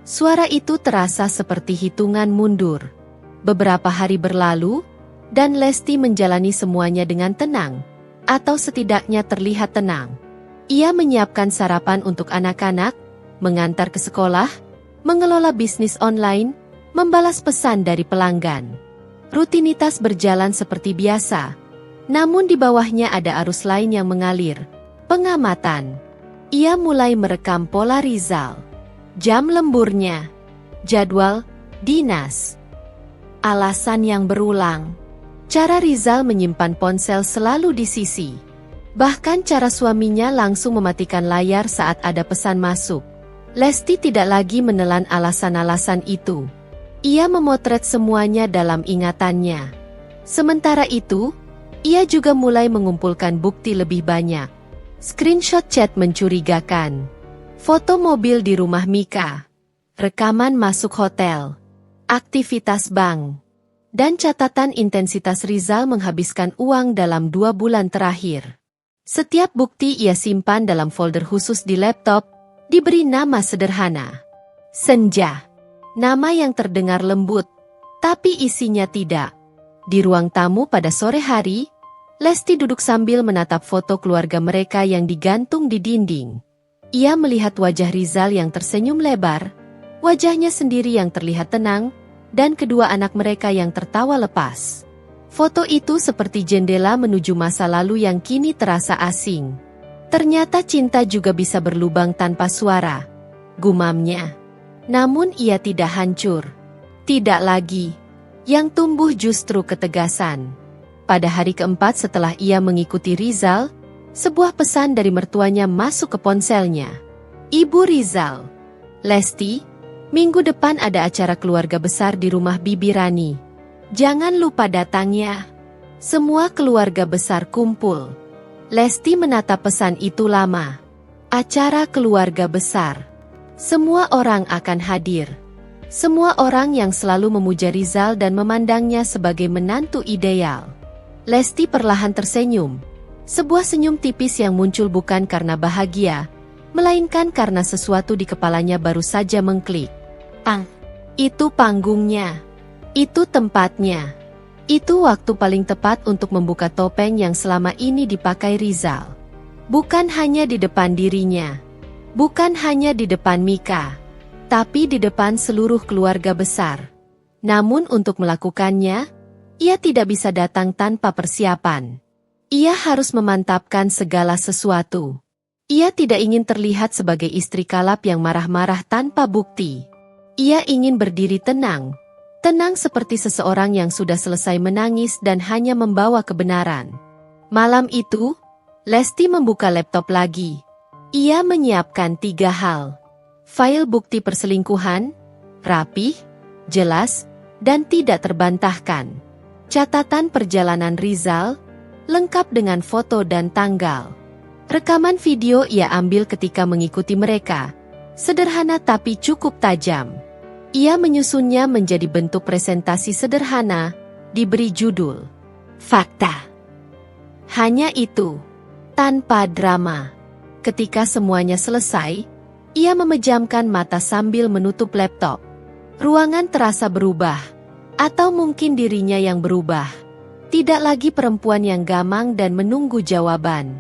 Suara itu terasa seperti hitungan mundur. Beberapa hari berlalu, dan Lesti menjalani semuanya dengan tenang. Atau setidaknya terlihat tenang. Ia menyiapkan sarapan untuk anak-anak, mengantar ke sekolah, mengelola bisnis online, membalas pesan dari pelanggan. Rutinitas berjalan seperti biasa. Namun di bawahnya ada arus lain yang mengalir. Pengamatan. Ia mulai merekam pola Rizal. Jam lemburnya. Jadwal, dinas. Alasan yang berulang. Cara Rizal menyimpan ponsel selalu di sisi. Bahkan cara suaminya langsung mematikan layar saat ada pesan masuk. Lesti tidak lagi menelan alasan-alasan itu. Ia memotret semuanya dalam ingatannya. Sementara itu, ia juga mulai mengumpulkan bukti lebih banyak. Screenshot chat mencurigakan. Foto mobil di rumah Mika. Rekaman masuk hotel. Aktivitas bank. Dan catatan intensitas Rizal menghabiskan uang dalam 2 bulan terakhir. Setiap bukti ia simpan dalam folder khusus di laptop, diberi nama sederhana. Senja. Nama yang terdengar lembut, tapi isinya tidak. Di ruang tamu pada sore hari, Lesti duduk sambil menatap foto keluarga mereka yang digantung di dinding. Ia melihat wajah Rizal yang tersenyum lebar, wajahnya sendiri yang terlihat tenang, dan kedua anak mereka yang tertawa lepas. Foto itu seperti jendela menuju masa lalu yang kini terasa asing. Ternyata cinta juga bisa berlubang tanpa suara, gumamnya. Namun ia tidak hancur. Tidak lagi. Yang tumbuh justru ketegasan. Pada hari keempat setelah ia mengikuti Rizal, sebuah pesan dari mertuanya masuk ke ponselnya. Ibu Rizal, Lesti, minggu depan ada acara keluarga besar di rumah Bibi Rani. Jangan lupa datang ya. Semua keluarga besar kumpul. Lesti menatap pesan itu lama. Acara keluarga besar. Semua orang akan hadir. Semua orang yang selalu memuja Rizal dan memandangnya sebagai menantu ideal. Lesti perlahan tersenyum. Sebuah senyum tipis yang muncul bukan karena bahagia, melainkan karena sesuatu di kepalanya baru saja mengklik. Itu panggungnya. Itu tempatnya. Itu waktu paling tepat untuk membuka topeng yang selama ini dipakai Rizal. Bukan hanya di depan dirinya. Bukan hanya di depan Mika. Tapi di depan seluruh keluarga besar. Namun untuk melakukannya, ia tidak bisa datang tanpa persiapan. Ia harus memantapkan segala sesuatu. Ia tidak ingin terlihat sebagai istri kalap yang marah-marah tanpa bukti. Ia ingin berdiri tenang. Tenang seperti seseorang yang sudah selesai menangis dan hanya membawa kebenaran. Malam itu, Lesti membuka laptop lagi. Ia menyiapkan 3 hal. File bukti perselingkuhan, rapih, jelas, dan tidak terbantahkan. Catatan perjalanan Rizal, lengkap dengan foto dan tanggal. Rekaman video ia ambil ketika mengikuti mereka. Sederhana tapi cukup tajam. Ia menyusunnya menjadi bentuk presentasi sederhana, diberi judul Fakta. Hanya itu, tanpa drama. Ketika semuanya selesai, ia memejamkan mata sambil menutup laptop. Ruangan terasa berubah. Atau mungkin dirinya yang berubah. Tidak lagi perempuan yang gamang dan menunggu jawaban.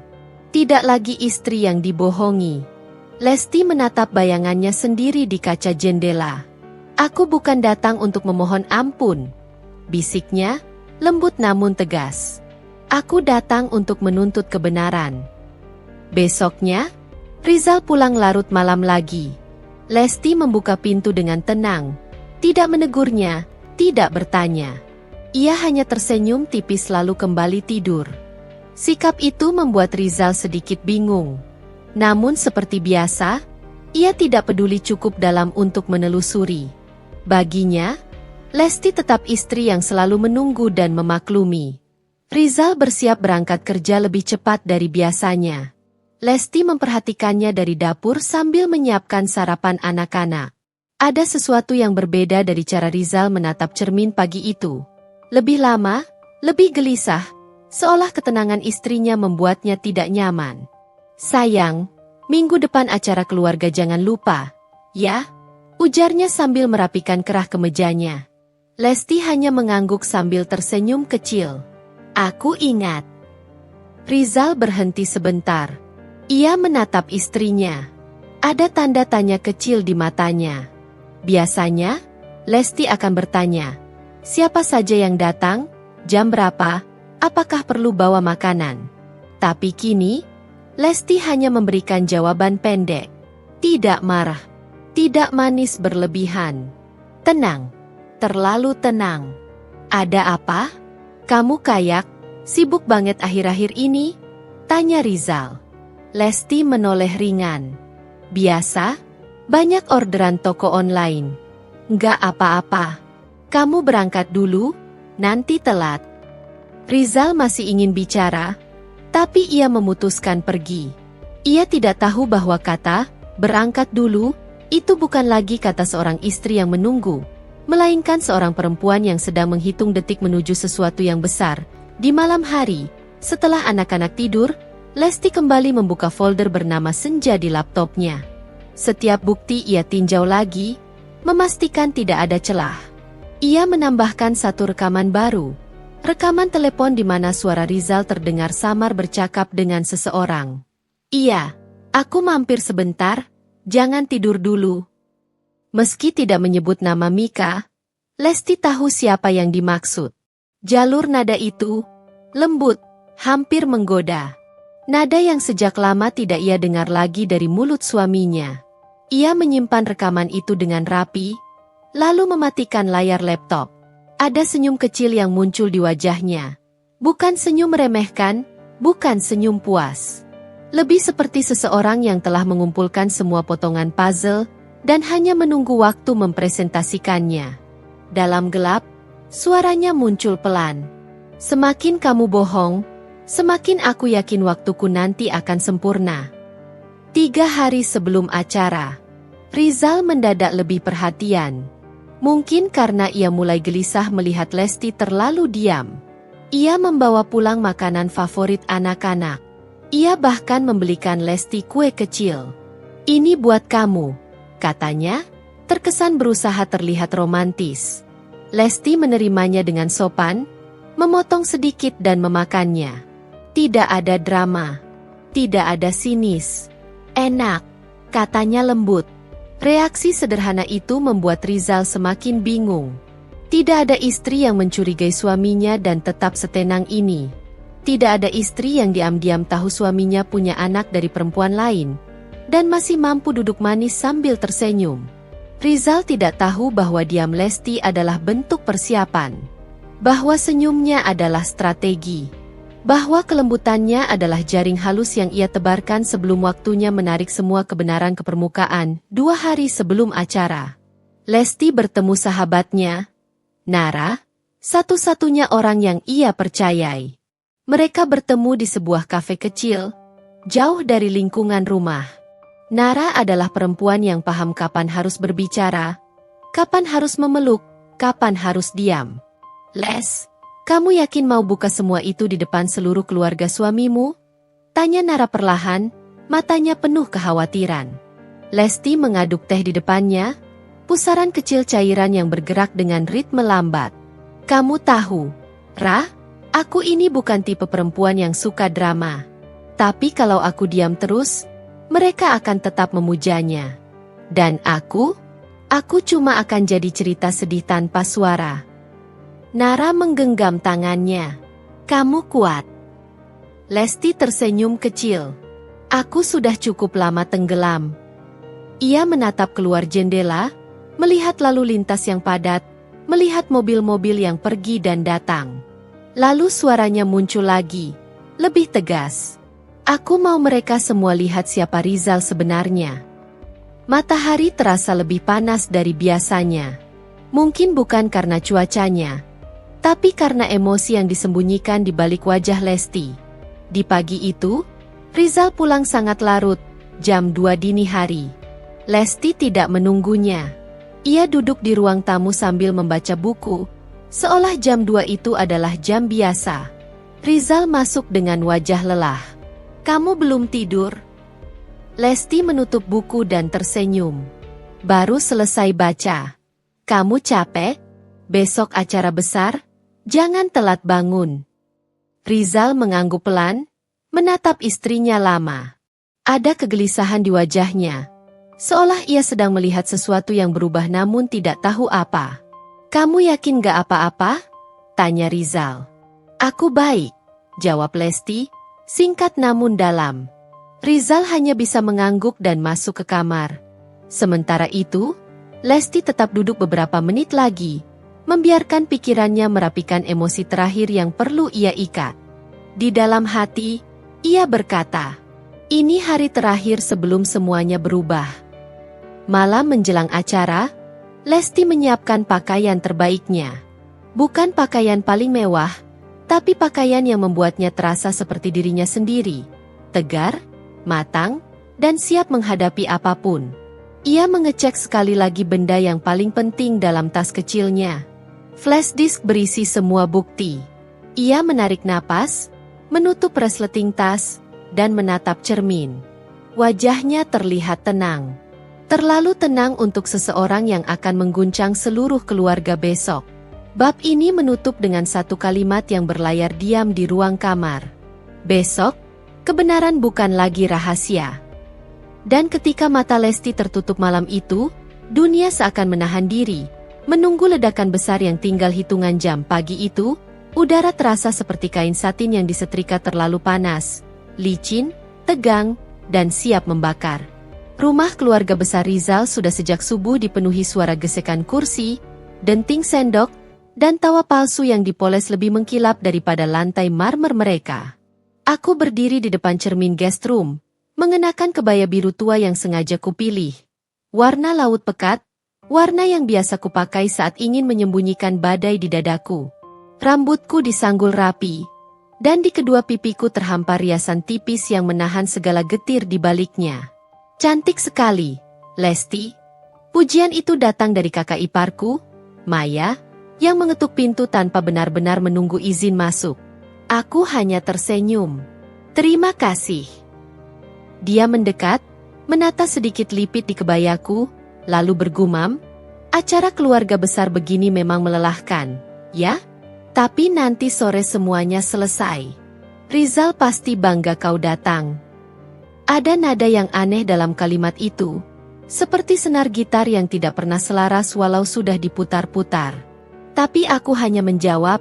Tidak lagi istri yang dibohongi. Lesti menatap bayangannya sendiri di kaca jendela. Aku bukan datang untuk memohon ampun. Bisiknya, lembut namun tegas. Aku datang untuk menuntut kebenaran. Besoknya, Rizal pulang larut malam lagi. Lesti membuka pintu dengan tenang. Tidak menegurnya. Tidak bertanya. Ia hanya tersenyum tipis lalu kembali tidur. Sikap itu membuat Rizal sedikit bingung. Namun seperti biasa, ia tidak peduli cukup dalam untuk menelusuri. Baginya, Lesti tetap istri yang selalu menunggu dan memaklumi. Rizal bersiap berangkat kerja lebih cepat dari biasanya. Lesti memperhatikannya dari dapur sambil menyiapkan sarapan anak-anak. Ada sesuatu yang berbeda dari cara Rizal menatap cermin pagi itu. Lebih lama, lebih gelisah, seolah ketenangan istrinya membuatnya tidak nyaman. Sayang, minggu depan acara keluarga jangan lupa, ya? Ujarnya sambil merapikan kerah kemejanya. Lesti hanya mengangguk sambil tersenyum kecil. Aku ingat. Rizal berhenti sebentar. Ia menatap istrinya. Ada tanda tanya kecil di matanya. Biasanya, Lesti akan bertanya, siapa saja yang datang, jam berapa, apakah perlu bawa makanan. Tapi kini, Lesti hanya memberikan jawaban pendek. Tidak marah, tidak manis berlebihan. Tenang, terlalu tenang. Ada apa? Kamu kayak, sibuk banget akhir-akhir ini? Tanya Rizal. Lesti menoleh ringan. Biasa, banyak orderan toko online. Nggak apa-apa. Kamu berangkat dulu, nanti telat. Rizal masih ingin bicara, tapi ia memutuskan pergi. Ia tidak tahu bahwa kata, berangkat dulu, itu bukan lagi kata seorang istri yang menunggu, melainkan seorang perempuan yang sedang menghitung detik menuju sesuatu yang besar. Di malam hari, setelah anak-anak tidur, Lesti kembali membuka folder bernama Senja di laptopnya. Setiap bukti ia tinjau lagi, memastikan tidak ada celah. Ia menambahkan satu rekaman baru. Rekaman telepon di mana suara Rizal terdengar samar bercakap dengan seseorang. "Iya, aku mampir sebentar, jangan tidur dulu." Meski tidak menyebut nama Mika, Lesti tahu siapa yang dimaksud. Jalur nada itu lembut, hampir menggoda. Nada yang sejak lama tidak ia dengar lagi dari mulut suaminya. Ia menyimpan rekaman itu dengan rapi, lalu mematikan layar laptop. Ada senyum kecil yang muncul di wajahnya. Bukan senyum meremehkan, bukan senyum puas. Lebih seperti seseorang yang telah mengumpulkan semua potongan puzzle dan hanya menunggu waktu mempresentasikannya. Dalam gelap, suaranya muncul pelan. "Semakin kamu bohong, semakin aku yakin waktuku nanti akan sempurna." 3 hari sebelum acara, Rizal mendadak lebih perhatian. Mungkin karena ia mulai gelisah melihat Lesti terlalu diam. Ia membawa pulang makanan favorit anak-anak. Ia bahkan membelikan Lesti kue kecil. "Ini buat kamu," katanya, terkesan berusaha terlihat romantis. Lesti menerimanya dengan sopan, memotong sedikit dan memakannya. Tidak ada drama, tidak ada sinis. "Enak," katanya lembut. Reaksi sederhana itu membuat Rizal semakin bingung. Tidak ada istri yang mencurigai suaminya dan tetap setenang ini. Tidak ada istri yang diam-diam tahu suaminya punya anak dari perempuan lain, dan masih mampu duduk manis sambil tersenyum. Rizal tidak tahu bahwa diam Lesti adalah bentuk persiapan, bahwa senyumnya adalah strategi, bahwa kelembutannya adalah jaring halus yang ia tebarkan sebelum waktunya menarik semua kebenaran ke permukaan 2 hari sebelum acara. Lesti bertemu sahabatnya, Nara, satu-satunya orang yang ia percayai. Mereka bertemu di sebuah kafe kecil, jauh dari lingkungan rumah. Nara adalah perempuan yang paham kapan harus berbicara, kapan harus memeluk, kapan harus diam. "Les, kamu yakin mau buka semua itu di depan seluruh keluarga suamimu?" tanya Nara perlahan, matanya penuh kekhawatiran. Lesti mengaduk teh di depannya, pusaran kecil cairan yang bergerak dengan ritme lambat. "Kamu tahu, Ra, aku ini bukan tipe perempuan yang suka drama. Tapi kalau aku diam terus, mereka akan tetap memujanya. Dan aku cuma akan jadi cerita sedih tanpa suara." Nara menggenggam tangannya. "Kamu kuat." Lesti tersenyum kecil. "Aku sudah cukup lama tenggelam." Ia menatap keluar jendela, melihat lalu lintas yang padat, melihat mobil-mobil yang pergi dan datang. Lalu suaranya muncul lagi, lebih tegas. "Aku mau mereka semua lihat siapa Rizal sebenarnya." Matahari terasa lebih panas dari biasanya. Mungkin bukan karena cuacanya, tapi karena emosi yang disembunyikan di balik wajah Lesti. Di pagi itu, Rizal pulang sangat larut, jam 2 dini hari. Lesti tidak menunggunya. Ia duduk di ruang tamu sambil membaca buku, seolah jam 2 itu adalah jam biasa. Rizal masuk dengan wajah lelah. "Kamu belum tidur?" Lesti menutup buku dan tersenyum. "Baru selesai baca." "Kamu capek? Besok acara besar? Jangan telat bangun." Rizal mengangguk pelan, menatap istrinya lama. Ada kegelisahan di wajahnya, seolah ia sedang melihat sesuatu yang berubah namun tidak tahu apa. "Kamu yakin gak apa-apa?" tanya Rizal. "Aku baik," jawab Lesti, singkat namun dalam. Rizal hanya bisa mengangguk dan masuk ke kamar. Sementara itu, Lesti tetap duduk beberapa menit lagi, membiarkan pikirannya merapikan emosi terakhir yang perlu ia ikat. Di dalam hati, ia berkata, "Ini hari terakhir sebelum semuanya berubah." Malam menjelang acara, Lesti menyiapkan pakaian terbaiknya. Bukan pakaian paling mewah, tapi pakaian yang membuatnya terasa seperti dirinya sendiri, tegar, matang, dan siap menghadapi apapun. Ia mengecek sekali lagi benda yang paling penting dalam tas kecilnya. Flash disk berisi semua bukti. Ia menarik napas, menutup resleting tas, dan menatap cermin. Wajahnya terlihat tenang. Terlalu tenang untuk seseorang yang akan mengguncang seluruh keluarga besok. Bab ini menutup dengan satu kalimat yang berlayar diam di ruang kamar. Besok, kebenaran bukan lagi rahasia. Dan ketika mata Lesti tertutup malam itu, dunia seakan menahan diri. Menunggu ledakan besar yang tinggal hitungan jam. Pagi itu, udara terasa seperti kain satin yang disetrika terlalu panas, licin, tegang, dan siap membakar. Rumah keluarga besar Rizal sudah sejak subuh dipenuhi suara gesekan kursi, denting sendok, dan tawa palsu yang dipoles lebih mengkilap daripada lantai marmer mereka. Aku berdiri di depan cermin guest room, mengenakan kebaya biru tua yang sengaja kupilih. Warna laut pekat, warna yang biasa kupakai saat ingin menyembunyikan badai di dadaku. Rambutku disanggul rapi, dan di kedua pipiku terhampar riasan tipis yang menahan segala getir di baliknya. Cantik sekali, Lesti. Pujian itu datang dari kakak iparku, Maya, yang mengetuk pintu tanpa benar-benar menunggu izin masuk. Aku hanya tersenyum. Terima kasih. Dia mendekat, menata sedikit lipit di kebayaku, lalu bergumam, acara keluarga besar begini memang melelahkan, ya? Tapi nanti sore semuanya selesai. Rizal pasti bangga kau datang. Ada nada yang aneh dalam kalimat itu, seperti senar gitar yang tidak pernah selaras walau sudah diputar-putar. Tapi aku hanya menjawab,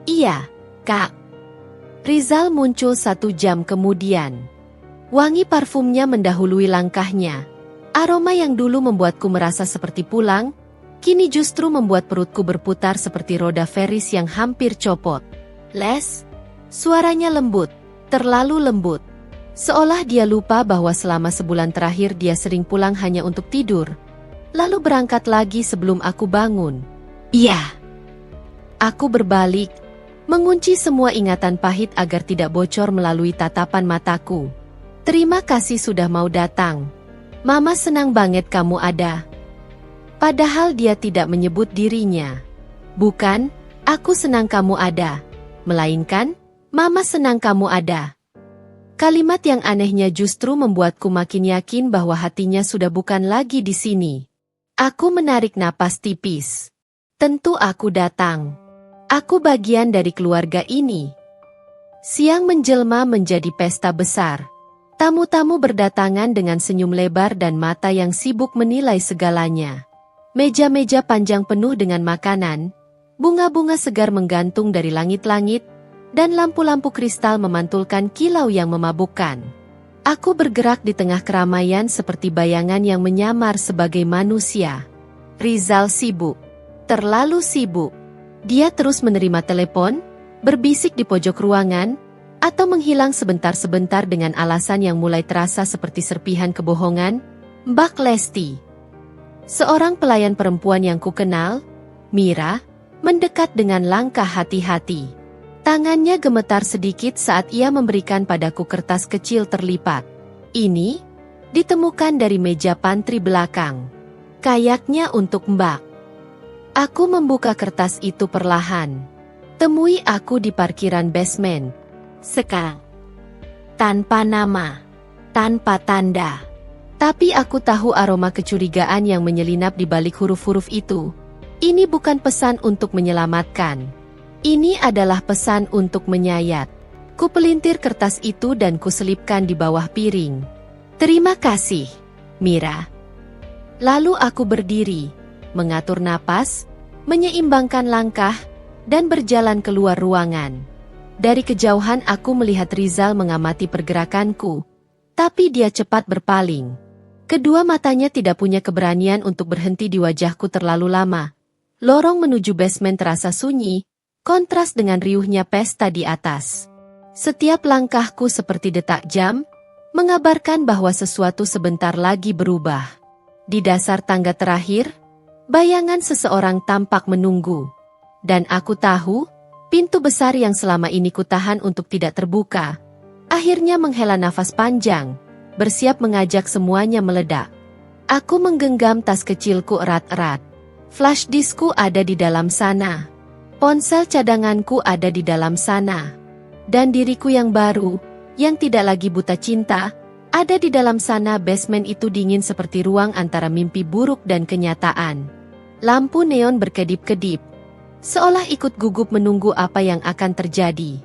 iya, Kak. Rizal muncul 1 jam kemudian. Wangi parfumnya mendahului langkahnya. Aroma yang dulu membuatku merasa seperti pulang, kini justru membuat perutku berputar seperti roda feris yang hampir copot. Les, suaranya lembut, terlalu lembut. Seolah dia lupa bahwa selama sebulan terakhir dia sering pulang hanya untuk tidur, lalu berangkat lagi sebelum aku bangun. Iya. Aku berbalik, mengunci semua ingatan pahit agar tidak bocor melalui tatapan mataku. Terima kasih sudah mau datang. Mama senang banget kamu ada. Padahal dia tidak menyebut dirinya. Bukan, aku senang kamu ada. Melainkan, Mama senang kamu ada. Kalimat yang anehnya justru membuatku makin yakin bahwa hatinya sudah bukan lagi di sini. Aku menarik napas tipis. Tentu aku datang. Aku bagian dari keluarga ini. Siang menjelma menjadi pesta besar. Tamu-tamu berdatangan dengan senyum lebar dan mata yang sibuk menilai segalanya. Meja-meja panjang penuh dengan makanan, bunga-bunga segar menggantung dari langit-langit, dan lampu-lampu kristal memantulkan kilau yang memabukkan. Aku bergerak di tengah keramaian seperti bayangan yang menyamar sebagai manusia. Rizal sibuk. Terlalu sibuk. Dia terus menerima telepon, berbisik di pojok ruangan, atau menghilang sebentar-sebentar dengan alasan yang mulai terasa seperti serpihan kebohongan. Mbak Lesti. Seorang pelayan perempuan yang kukenal, Mira, mendekat dengan langkah hati-hati. Tangannya gemetar sedikit saat ia memberikan padaku kertas kecil terlipat. Ini ditemukan dari meja pantry belakang. Kayaknya untuk Mbak. Aku membuka kertas itu perlahan. Temui aku di parkiran basement. Sekarang. Tanpa nama. Tanpa tanda. Tapi aku tahu aroma kecurigaan yang menyelinap di balik huruf-huruf itu. Ini bukan pesan untuk menyelamatkan. Ini adalah pesan untuk menyayat. Ku pelintir kertas itu dan kuselipkan di bawah piring. Terima kasih, Mira. Lalu aku berdiri, mengatur napas, menyeimbangkan langkah, dan berjalan keluar ruangan. Dari kejauhan aku melihat Rizal mengamati pergerakanku, tapi dia cepat berpaling. Kedua matanya tidak punya keberanian untuk berhenti di wajahku terlalu lama. Lorong menuju basement terasa sunyi, kontras dengan riuhnya pesta di atas. Setiap langkahku seperti detak jam, mengabarkan bahwa sesuatu sebentar lagi berubah. Di dasar tangga terakhir, bayangan seseorang tampak menunggu. Dan aku tahu, pintu besar yang selama ini kutahan untuk tidak terbuka, akhirnya menghela nafas panjang, bersiap mengajak semuanya meledak. Aku menggenggam tas kecilku erat-erat. Flash diskku ada di dalam sana. Ponsel cadanganku ada di dalam sana. Dan diriku yang baru, yang tidak lagi buta cinta, Ada di dalam sana, basement itu dingin seperti ruang antara mimpi buruk dan kenyataan. Lampu neon berkedip-kedip, seolah ikut gugup menunggu apa yang akan terjadi.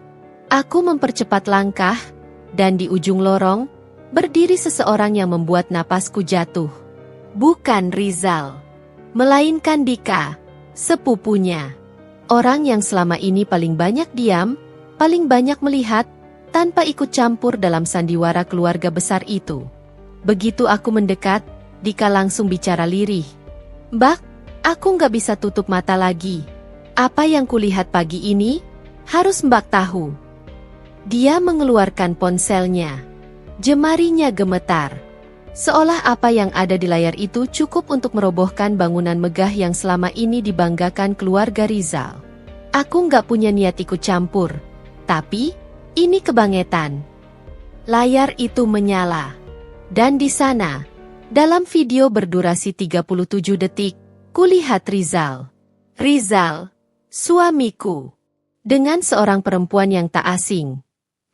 Aku mempercepat langkah, dan di ujung lorong, berdiri seseorang yang membuat napasku jatuh. Bukan Rizal, melainkan Dika, sepupunya. Orang yang selama ini paling banyak diam, paling banyak melihat, tanpa ikut campur dalam sandiwara keluarga besar itu. Begitu aku mendekat, Dika langsung bicara lirih. "Mbak, aku nggak bisa tutup mata lagi. Apa yang kulihat pagi ini, harus Mbak tahu." Dia mengeluarkan ponselnya. Jemarinya gemetar. Seolah apa yang ada di layar itu cukup untuk merobohkan bangunan megah yang selama ini dibanggakan keluarga Rizal. Aku nggak punya niat ikut campur, tapi ini kebangetan. Layar itu menyala. Dan di sana, dalam video berdurasi 37 detik, kulihat Rizal. Rizal, suamiku. Dengan seorang perempuan yang tak asing.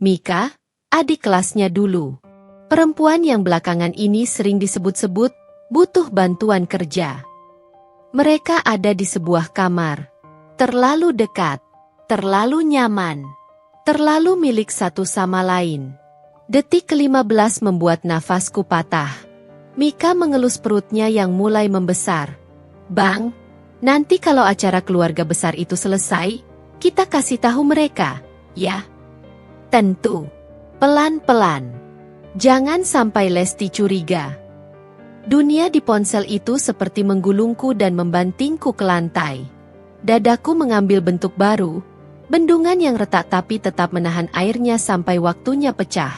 Mika, adik kelasnya dulu. Perempuan yang belakangan ini sering disebut-sebut butuh bantuan kerja. Mereka ada di sebuah kamar. Terlalu dekat, terlalu nyaman. Terlalu milik satu sama lain. Detik ke-15 membuat nafasku patah. Mika mengelus perutnya yang mulai membesar. "Bang, nanti kalau acara keluarga besar itu selesai, kita kasih tahu mereka, ya?" "Tentu. Pelan-pelan. Jangan sampai Lesti curiga." Dunia di ponsel itu seperti menggulungku dan membantingku ke lantai. Dadaku mengambil bentuk baru. Bendungan yang retak tapi tetap menahan airnya sampai waktunya pecah.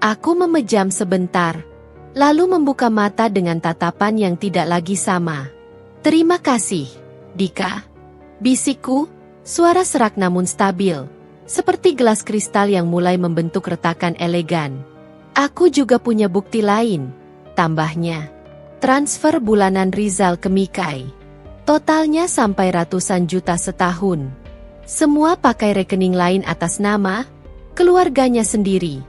Aku memejam sebentar, lalu membuka mata dengan tatapan yang tidak lagi sama. "Terima kasih, Dika," bisikku, suara serak namun stabil, seperti gelas kristal yang mulai membentuk retakan elegan. "Aku juga punya bukti lain," tambahnya. "Transfer bulanan Rizal ke Mikai. Totalnya sampai ratusan juta setahun. Semua pakai rekening lain atas nama keluarganya sendiri."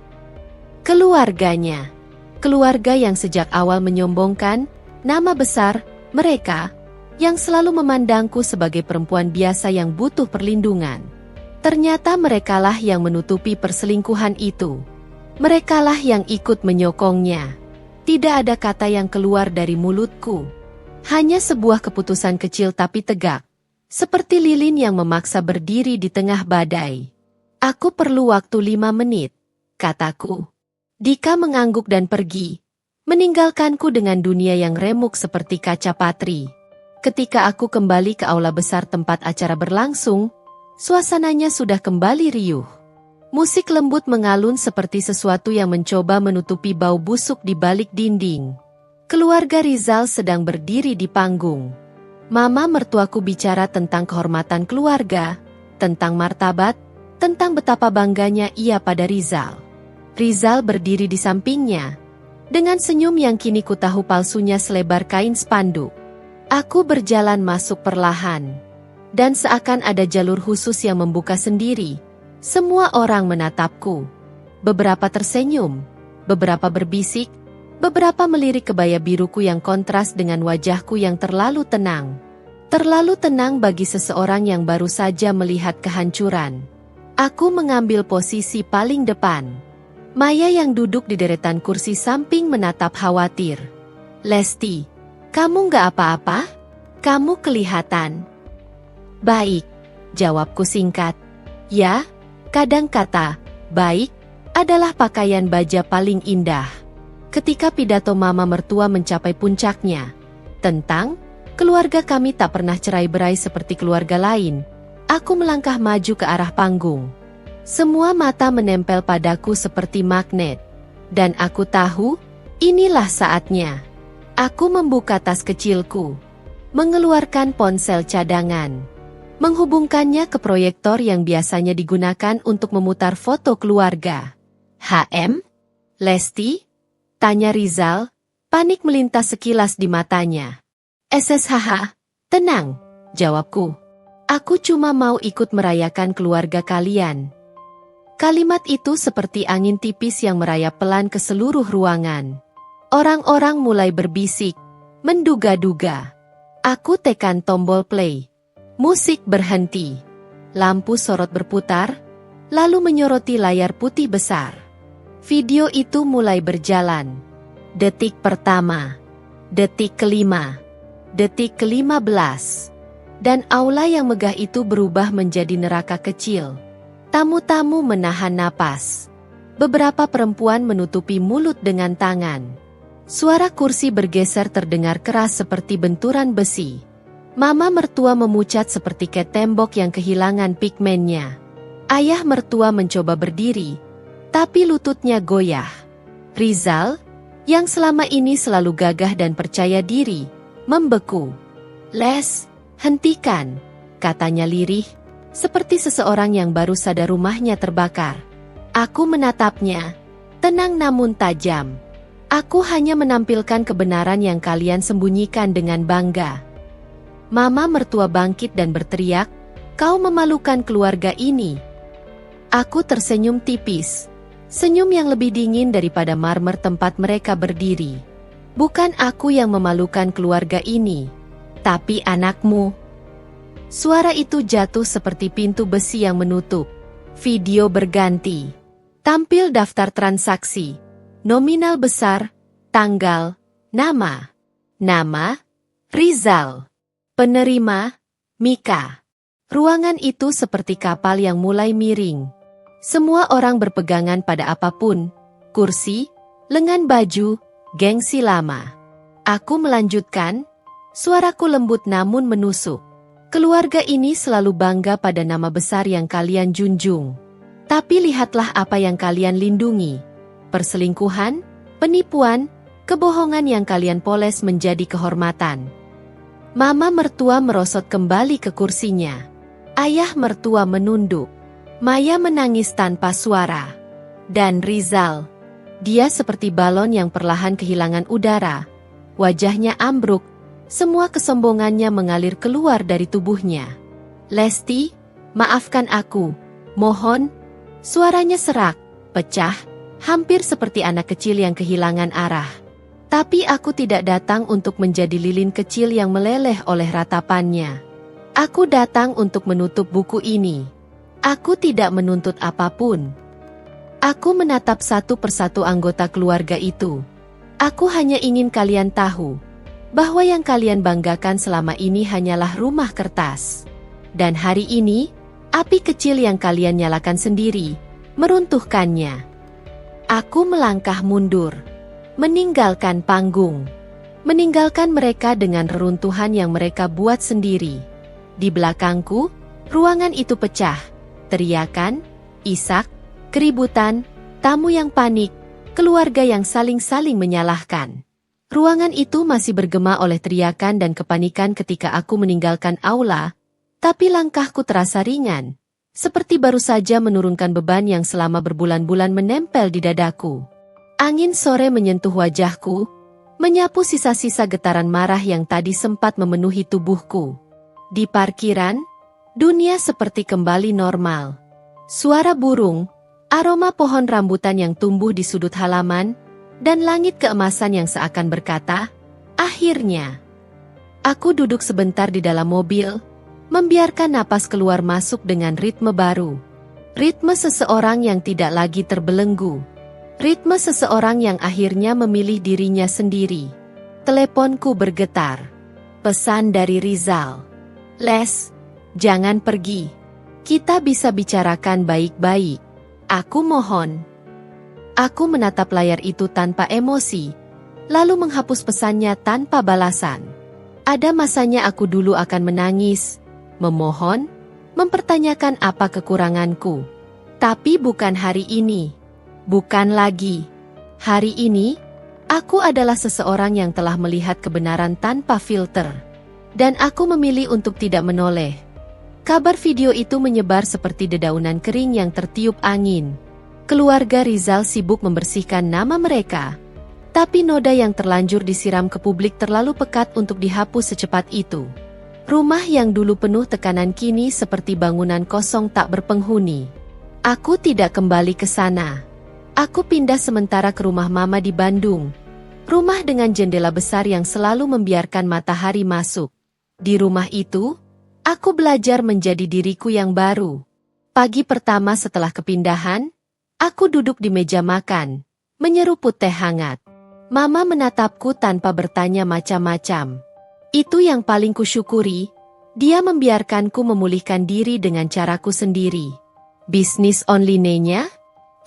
Keluarganya. Keluarga yang sejak awal menyombongkan nama besar mereka, yang selalu memandangku sebagai perempuan biasa yang butuh perlindungan. Ternyata merekalah yang menutupi perselingkuhan itu. Merekalah yang ikut menyokongnya. Tidak ada kata yang keluar dari mulutku. Hanya sebuah keputusan kecil tapi tegak. Seperti lilin yang memaksa berdiri di tengah badai. "Aku perlu waktu 5 menit, kataku. Dika mengangguk dan pergi, meninggalkanku dengan dunia yang remuk seperti kaca patri. Ketika aku kembali ke aula besar tempat acara berlangsung, suasananya sudah kembali riuh. Musik lembut mengalun seperti sesuatu yang mencoba menutupi bau busuk di balik dinding. Keluarga Rizal sedang berdiri di panggung. Mama mertuaku bicara tentang kehormatan keluarga, tentang martabat, tentang betapa bangganya ia pada Rizal. Rizal berdiri di sampingnya, dengan senyum yang kini ku tahu palsunya selebar kain spanduk. Aku berjalan masuk perlahan, dan seakan ada jalur khusus yang membuka sendiri. Semua orang menatapku. Beberapa tersenyum, beberapa berbisik, beberapa melirik kebaya biruku yang kontras dengan wajahku yang terlalu tenang. Terlalu tenang bagi seseorang yang baru saja melihat kehancuran. Aku mengambil posisi paling depan. Maya yang duduk di deretan kursi samping menatap khawatir. "Lesti, kamu nggak apa-apa? Kamu kelihatan baik," jawabku singkat. "Ya, kadang kata baik adalah pakaian baja paling indah." Ketika pidato mama mertua mencapai puncaknya, tentang keluarga kami tak pernah cerai-berai seperti keluarga lain, aku melangkah maju ke arah panggung. Semua mata menempel padaku seperti magnet, dan aku tahu, inilah saatnya. Aku membuka tas kecilku, mengeluarkan ponsel cadangan, menghubungkannya ke proyektor yang biasanya digunakan untuk memutar foto keluarga. "HM? Lesti?" tanya Rizal, panik melintas sekilas di matanya. "SSHH, tenang," jawabku. "Aku cuma mau ikut merayakan keluarga kalian." Kalimat itu seperti angin tipis yang merayap pelan ke seluruh ruangan. Orang-orang mulai berbisik, menduga-duga. Aku tekan tombol play. Musik berhenti. Lampu sorot berputar, lalu menyoroti layar putih besar. Video itu mulai berjalan. Detik pertama, detik kelima, detik ke-15. Dan aula yang megah itu berubah menjadi neraka kecil. Tamu-tamu menahan napas. Beberapa perempuan menutupi mulut dengan tangan. Suara kursi bergeser terdengar keras seperti benturan besi. Mama mertua memucat seperti ke tembok yang kehilangan pigmennya. Ayah mertua mencoba berdiri, tapi lututnya goyah. Rizal, yang selama ini selalu gagah dan percaya diri, membeku. "Les, hentikan," katanya lirih, seperti seseorang yang baru sadar rumahnya terbakar. Aku menatapnya, tenang namun tajam. Aku hanya menampilkan kebenaran yang kalian sembunyikan dengan bangga. Mama mertua bangkit dan berteriak, "Kau memalukan keluarga ini." Aku tersenyum tipis, senyum yang lebih dingin daripada marmer tempat mereka berdiri. "Bukan aku yang memalukan keluarga ini, tapi anakmu." Suara itu jatuh seperti pintu besi yang menutup. Video berganti. Tampil daftar transaksi. Nominal besar, tanggal, nama. Nama, Rizal. Penerima, Mika. Ruangan itu seperti kapal yang mulai miring. Semua orang berpegangan pada apapun, kursi, lengan baju, gengsi lama. Aku melanjutkan, suaraku lembut namun menusuk. "Keluarga ini selalu bangga pada nama besar yang kalian junjung. Tapi lihatlah apa yang kalian lindungi. Perselingkuhan, penipuan, kebohongan yang kalian poles menjadi kehormatan." Mama mertua merosot kembali ke kursinya. Ayah mertua menunduk. Maya menangis tanpa suara. Dan Rizal, dia seperti balon yang perlahan kehilangan udara. Wajahnya ambruk, semua kesombongannya mengalir keluar dari tubuhnya. "Lesti, maafkan aku, mohon." Suaranya serak, pecah, hampir seperti anak kecil yang kehilangan arah. Tapi aku tidak datang untuk menjadi lilin kecil yang meleleh oleh ratapannya. Aku datang untuk menutup buku ini. Aku tidak menuntut apapun. Aku menatap satu persatu anggota keluarga itu. Aku hanya ingin kalian tahu bahwa yang kalian banggakan selama ini hanyalah rumah kertas. Dan hari ini, api kecil yang kalian nyalakan sendiri, meruntuhkannya. Aku melangkah mundur, meninggalkan panggung, meninggalkan mereka dengan reruntuhan yang mereka buat sendiri. Di belakangku, ruangan itu pecah, teriakan, isak, keributan, tamu yang panik, keluarga yang saling-saling menyalahkan. Ruangan itu masih bergema oleh teriakan dan kepanikan ketika aku meninggalkan aula, tapi langkahku terasa ringan, seperti baru saja menurunkan beban yang selama berbulan-bulan menempel di dadaku. Angin sore menyentuh wajahku, menyapu sisa-sisa getaran marah yang tadi sempat memenuhi tubuhku. Di parkiran, dunia seperti kembali normal. Suara burung, aroma pohon rambutan yang tumbuh di sudut halaman, dan langit keemasan yang seakan berkata, "Akhirnya." Aku duduk sebentar di dalam mobil, membiarkan napas keluar masuk dengan ritme baru. Ritme seseorang yang tidak lagi terbelenggu. Ritme seseorang yang akhirnya memilih dirinya sendiri. Teleponku bergetar. Pesan dari Rizal. "Les, jangan pergi. Kita bisa bicarakan baik-baik. Aku mohon." Aku menatap layar itu tanpa emosi, lalu menghapus pesannya tanpa balasan. Ada masanya aku dulu akan menangis, memohon, mempertanyakan apa kekuranganku. Tapi bukan hari ini. Bukan lagi. Hari ini, aku adalah seseorang yang telah melihat kebenaran tanpa filter. Dan aku memilih untuk tidak menoleh. Kabar video itu menyebar seperti dedaunan kering yang tertiup angin. Keluarga Rizal sibuk membersihkan nama mereka. Tapi noda yang terlanjur disiram ke publik terlalu pekat untuk dihapus secepat itu. Rumah yang dulu penuh tekanan kini seperti bangunan kosong tak berpenghuni. Aku tidak kembali ke sana. Aku pindah sementara ke rumah Mama di Bandung. Rumah dengan jendela besar yang selalu membiarkan matahari masuk. Di rumah itu, aku belajar menjadi diriku yang baru. Pagi pertama setelah kepindahan, aku duduk di meja makan, menyeruput teh hangat. Mama menatapku tanpa bertanya macam-macam. Itu yang paling kusyukuri, dia membiarkanku memulihkan diri dengan caraku sendiri. Bisnis online-nya,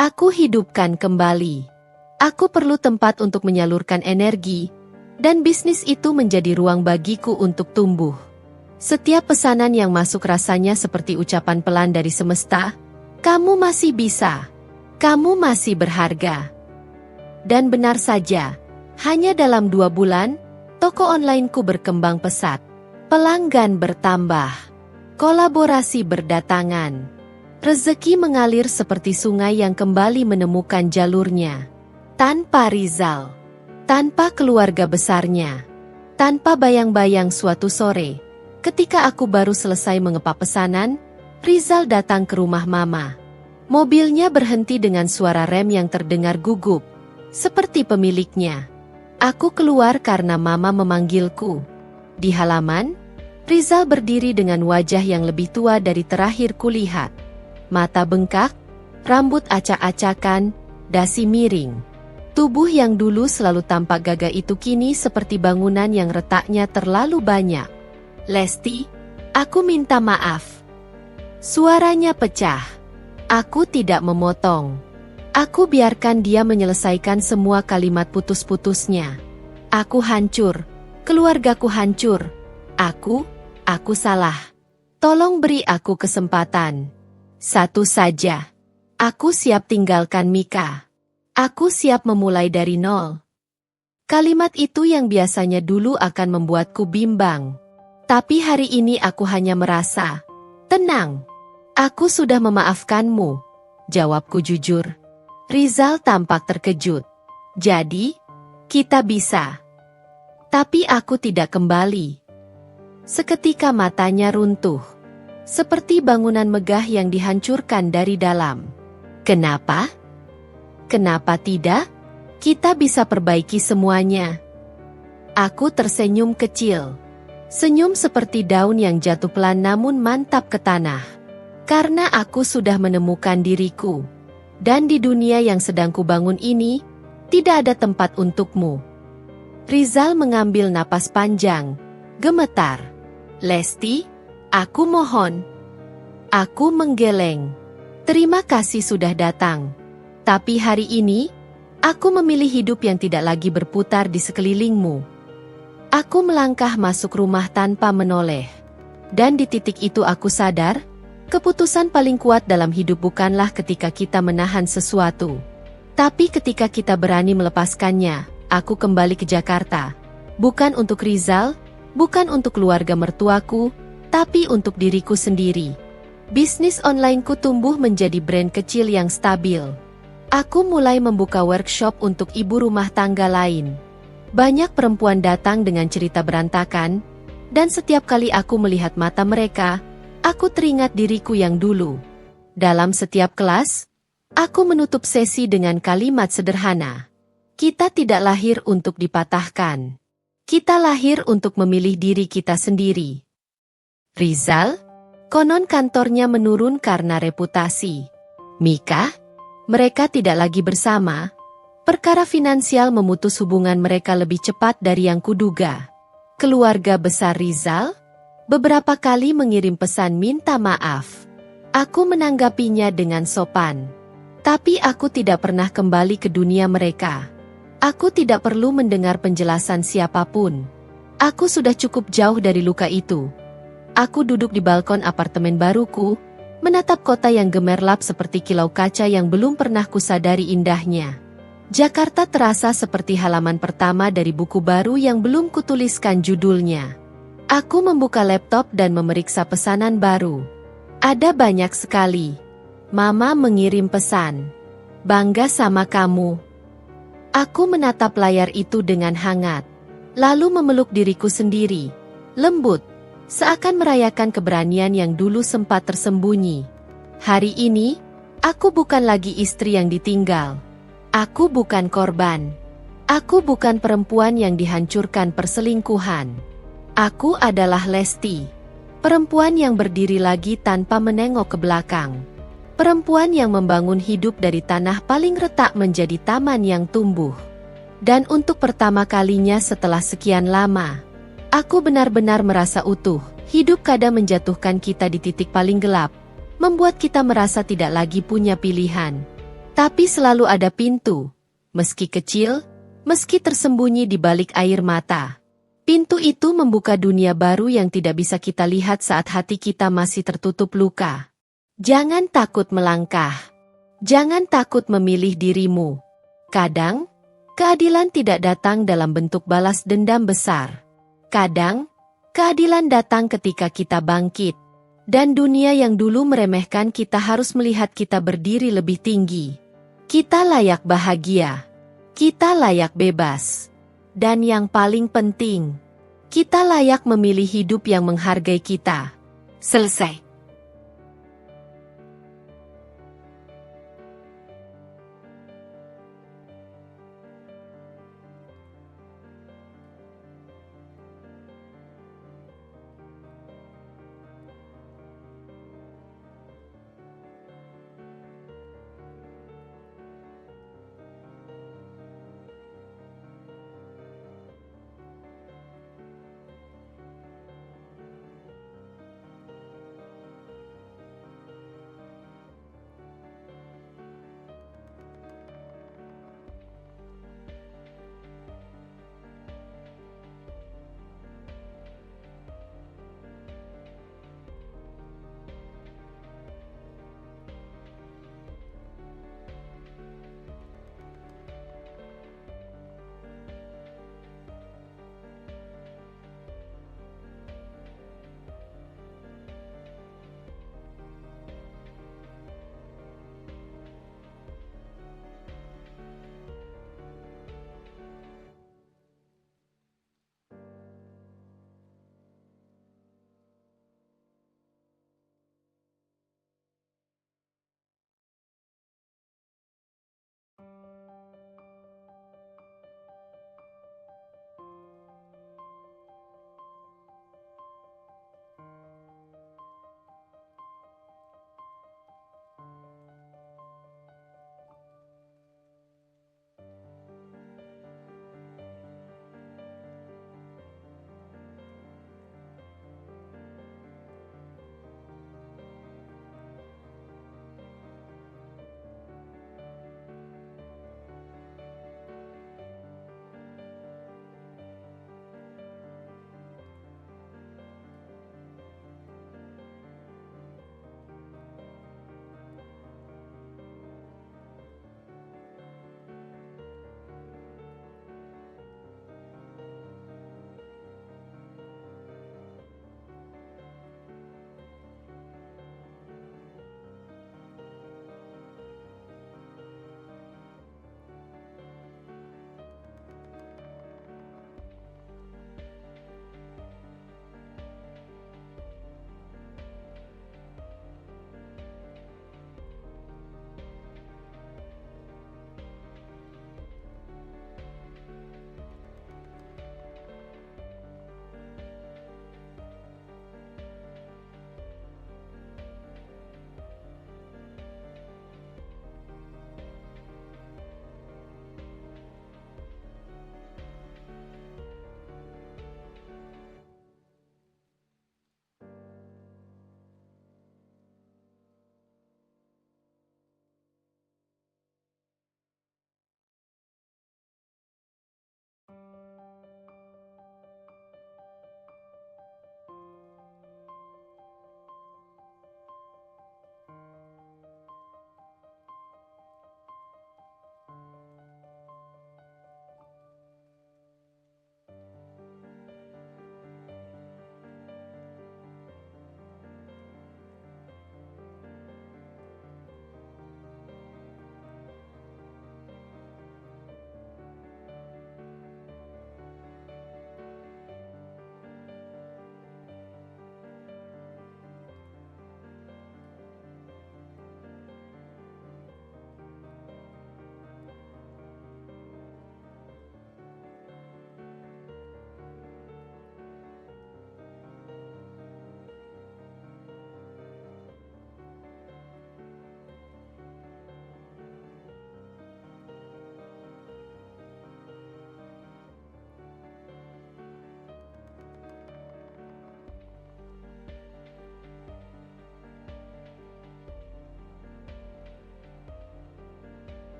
aku hidupkan kembali. Aku perlu tempat untuk menyalurkan energi, dan bisnis itu menjadi ruang bagiku untuk tumbuh. Setiap pesanan yang masuk rasanya seperti ucapan pelan dari semesta, kamu masih bisa, kamu masih berharga. Dan benar saja, hanya dalam 2 bulan, toko onlineku berkembang pesat. Pelanggan bertambah, kolaborasi berdatangan. Rezeki mengalir seperti sungai yang kembali menemukan jalurnya. Tanpa Rizal, tanpa keluarga besarnya, tanpa bayang-bayang suatu sore, ketika aku baru selesai mengepak pesanan, Rizal datang ke rumah Mama. Mobilnya berhenti dengan suara rem yang terdengar gugup, seperti pemiliknya. Aku keluar karena Mama memanggilku. Di halaman, Rizal berdiri dengan wajah yang lebih tua dari terakhir kulihat. Mata bengkak, rambut acak-acakan, dasi miring. Tubuh yang dulu selalu tampak gagah itu kini seperti bangunan yang retaknya terlalu banyak. Lesti, aku minta maaf. Suaranya pecah. Aku tidak memotong. Aku biarkan dia menyelesaikan semua kalimat putus-putusnya. Aku hancur, keluargaku hancur. Aku salah. Tolong beri aku kesempatan. Satu saja. Aku siap tinggalkan Mika. Aku siap memulai dari nol. Kalimat itu yang biasanya dulu akan membuatku bimbang. Tapi hari ini aku hanya merasa, tenang. Aku sudah memaafkanmu. Jawabku jujur. Rizal tampak terkejut. Jadi, kita bisa. Tapi aku tidak kembali. Seketika matanya runtuh. Seperti bangunan megah yang dihancurkan dari dalam. Kenapa? Kenapa tidak? Kita bisa perbaiki semuanya. Aku tersenyum kecil. Senyum seperti daun yang jatuh pelan namun mantap ke tanah. Karena aku sudah menemukan diriku. Dan di dunia yang sedang kubangun ini, tidak ada tempat untukmu. Rizal mengambil napas panjang, gemetar. Lesti, aku mohon. Aku menggeleng. Terima kasih sudah datang. Tapi hari ini, aku memilih hidup yang tidak lagi berputar di sekelilingmu. Aku melangkah masuk rumah tanpa menoleh. Dan di titik itu aku sadar, keputusan paling kuat dalam hidup bukanlah ketika kita menahan sesuatu. Tapi ketika kita berani melepaskannya, aku kembali ke Jakarta. Bukan untuk Rizal, bukan untuk keluarga mertuaku, tapi untuk diriku sendiri. Bisnis onlineku tumbuh menjadi brand kecil yang stabil. Aku mulai membuka workshop untuk ibu rumah tangga lain. Banyak perempuan datang dengan cerita berantakan, dan setiap kali aku melihat mata mereka, aku teringat diriku yang dulu. Dalam setiap kelas, aku menutup sesi dengan kalimat sederhana. Kita tidak lahir untuk dipatahkan. Kita lahir untuk memilih diri kita sendiri. Rizal, konon kantornya menurun karena reputasi. Mika, mereka tidak lagi bersama. Perkara finansial memutus hubungan mereka lebih cepat dari yang kuduga. Keluarga besar Rizal beberapa kali mengirim pesan minta maaf. Aku menanggapinya dengan sopan. Tapi aku tidak pernah kembali ke dunia mereka. Aku tidak perlu mendengar penjelasan siapapun. Aku sudah cukup jauh dari luka itu. Aku duduk di balkon apartemen baruku, menatap kota yang gemerlap seperti kilau kaca yang belum pernah kusadari indahnya. Jakarta terasa seperti halaman pertama dari buku baru yang belum kutuliskan judulnya. Aku membuka laptop dan memeriksa pesanan baru. Ada banyak sekali. Mama mengirim pesan. Bangga sama kamu. Aku menatap layar itu dengan hangat. Lalu memeluk diriku sendiri. Lembut. Seakan merayakan keberanian yang dulu sempat tersembunyi. Hari ini, Aku bukan lagi istri yang ditinggal. Aku bukan korban. Aku bukan perempuan yang dihancurkan perselingkuhan. Aku adalah Lesti. Perempuan yang berdiri lagi tanpa menengok ke belakang. Perempuan yang membangun hidup dari tanah paling retak menjadi taman yang tumbuh. Dan untuk pertama kalinya setelah sekian lama, aku benar-benar merasa utuh. Hidup kadang menjatuhkan kita di titik paling gelap, membuat kita merasa tidak lagi punya pilihan. Tapi selalu ada pintu, meski kecil, meski tersembunyi di balik air mata. Pintu itu membuka dunia baru yang tidak bisa kita lihat saat hati kita masih tertutup luka. Jangan takut melangkah. Jangan takut memilih dirimu. Kadang, keadilan tidak datang dalam bentuk balas dendam besar. Kadang, keadilan datang ketika kita bangkit. Dan dunia yang dulu meremehkan kita harus melihat kita berdiri lebih tinggi. Kita layak bahagia. Kita layak bebas. Dan yang paling penting, kita layak memilih hidup yang menghargai kita. Selesai.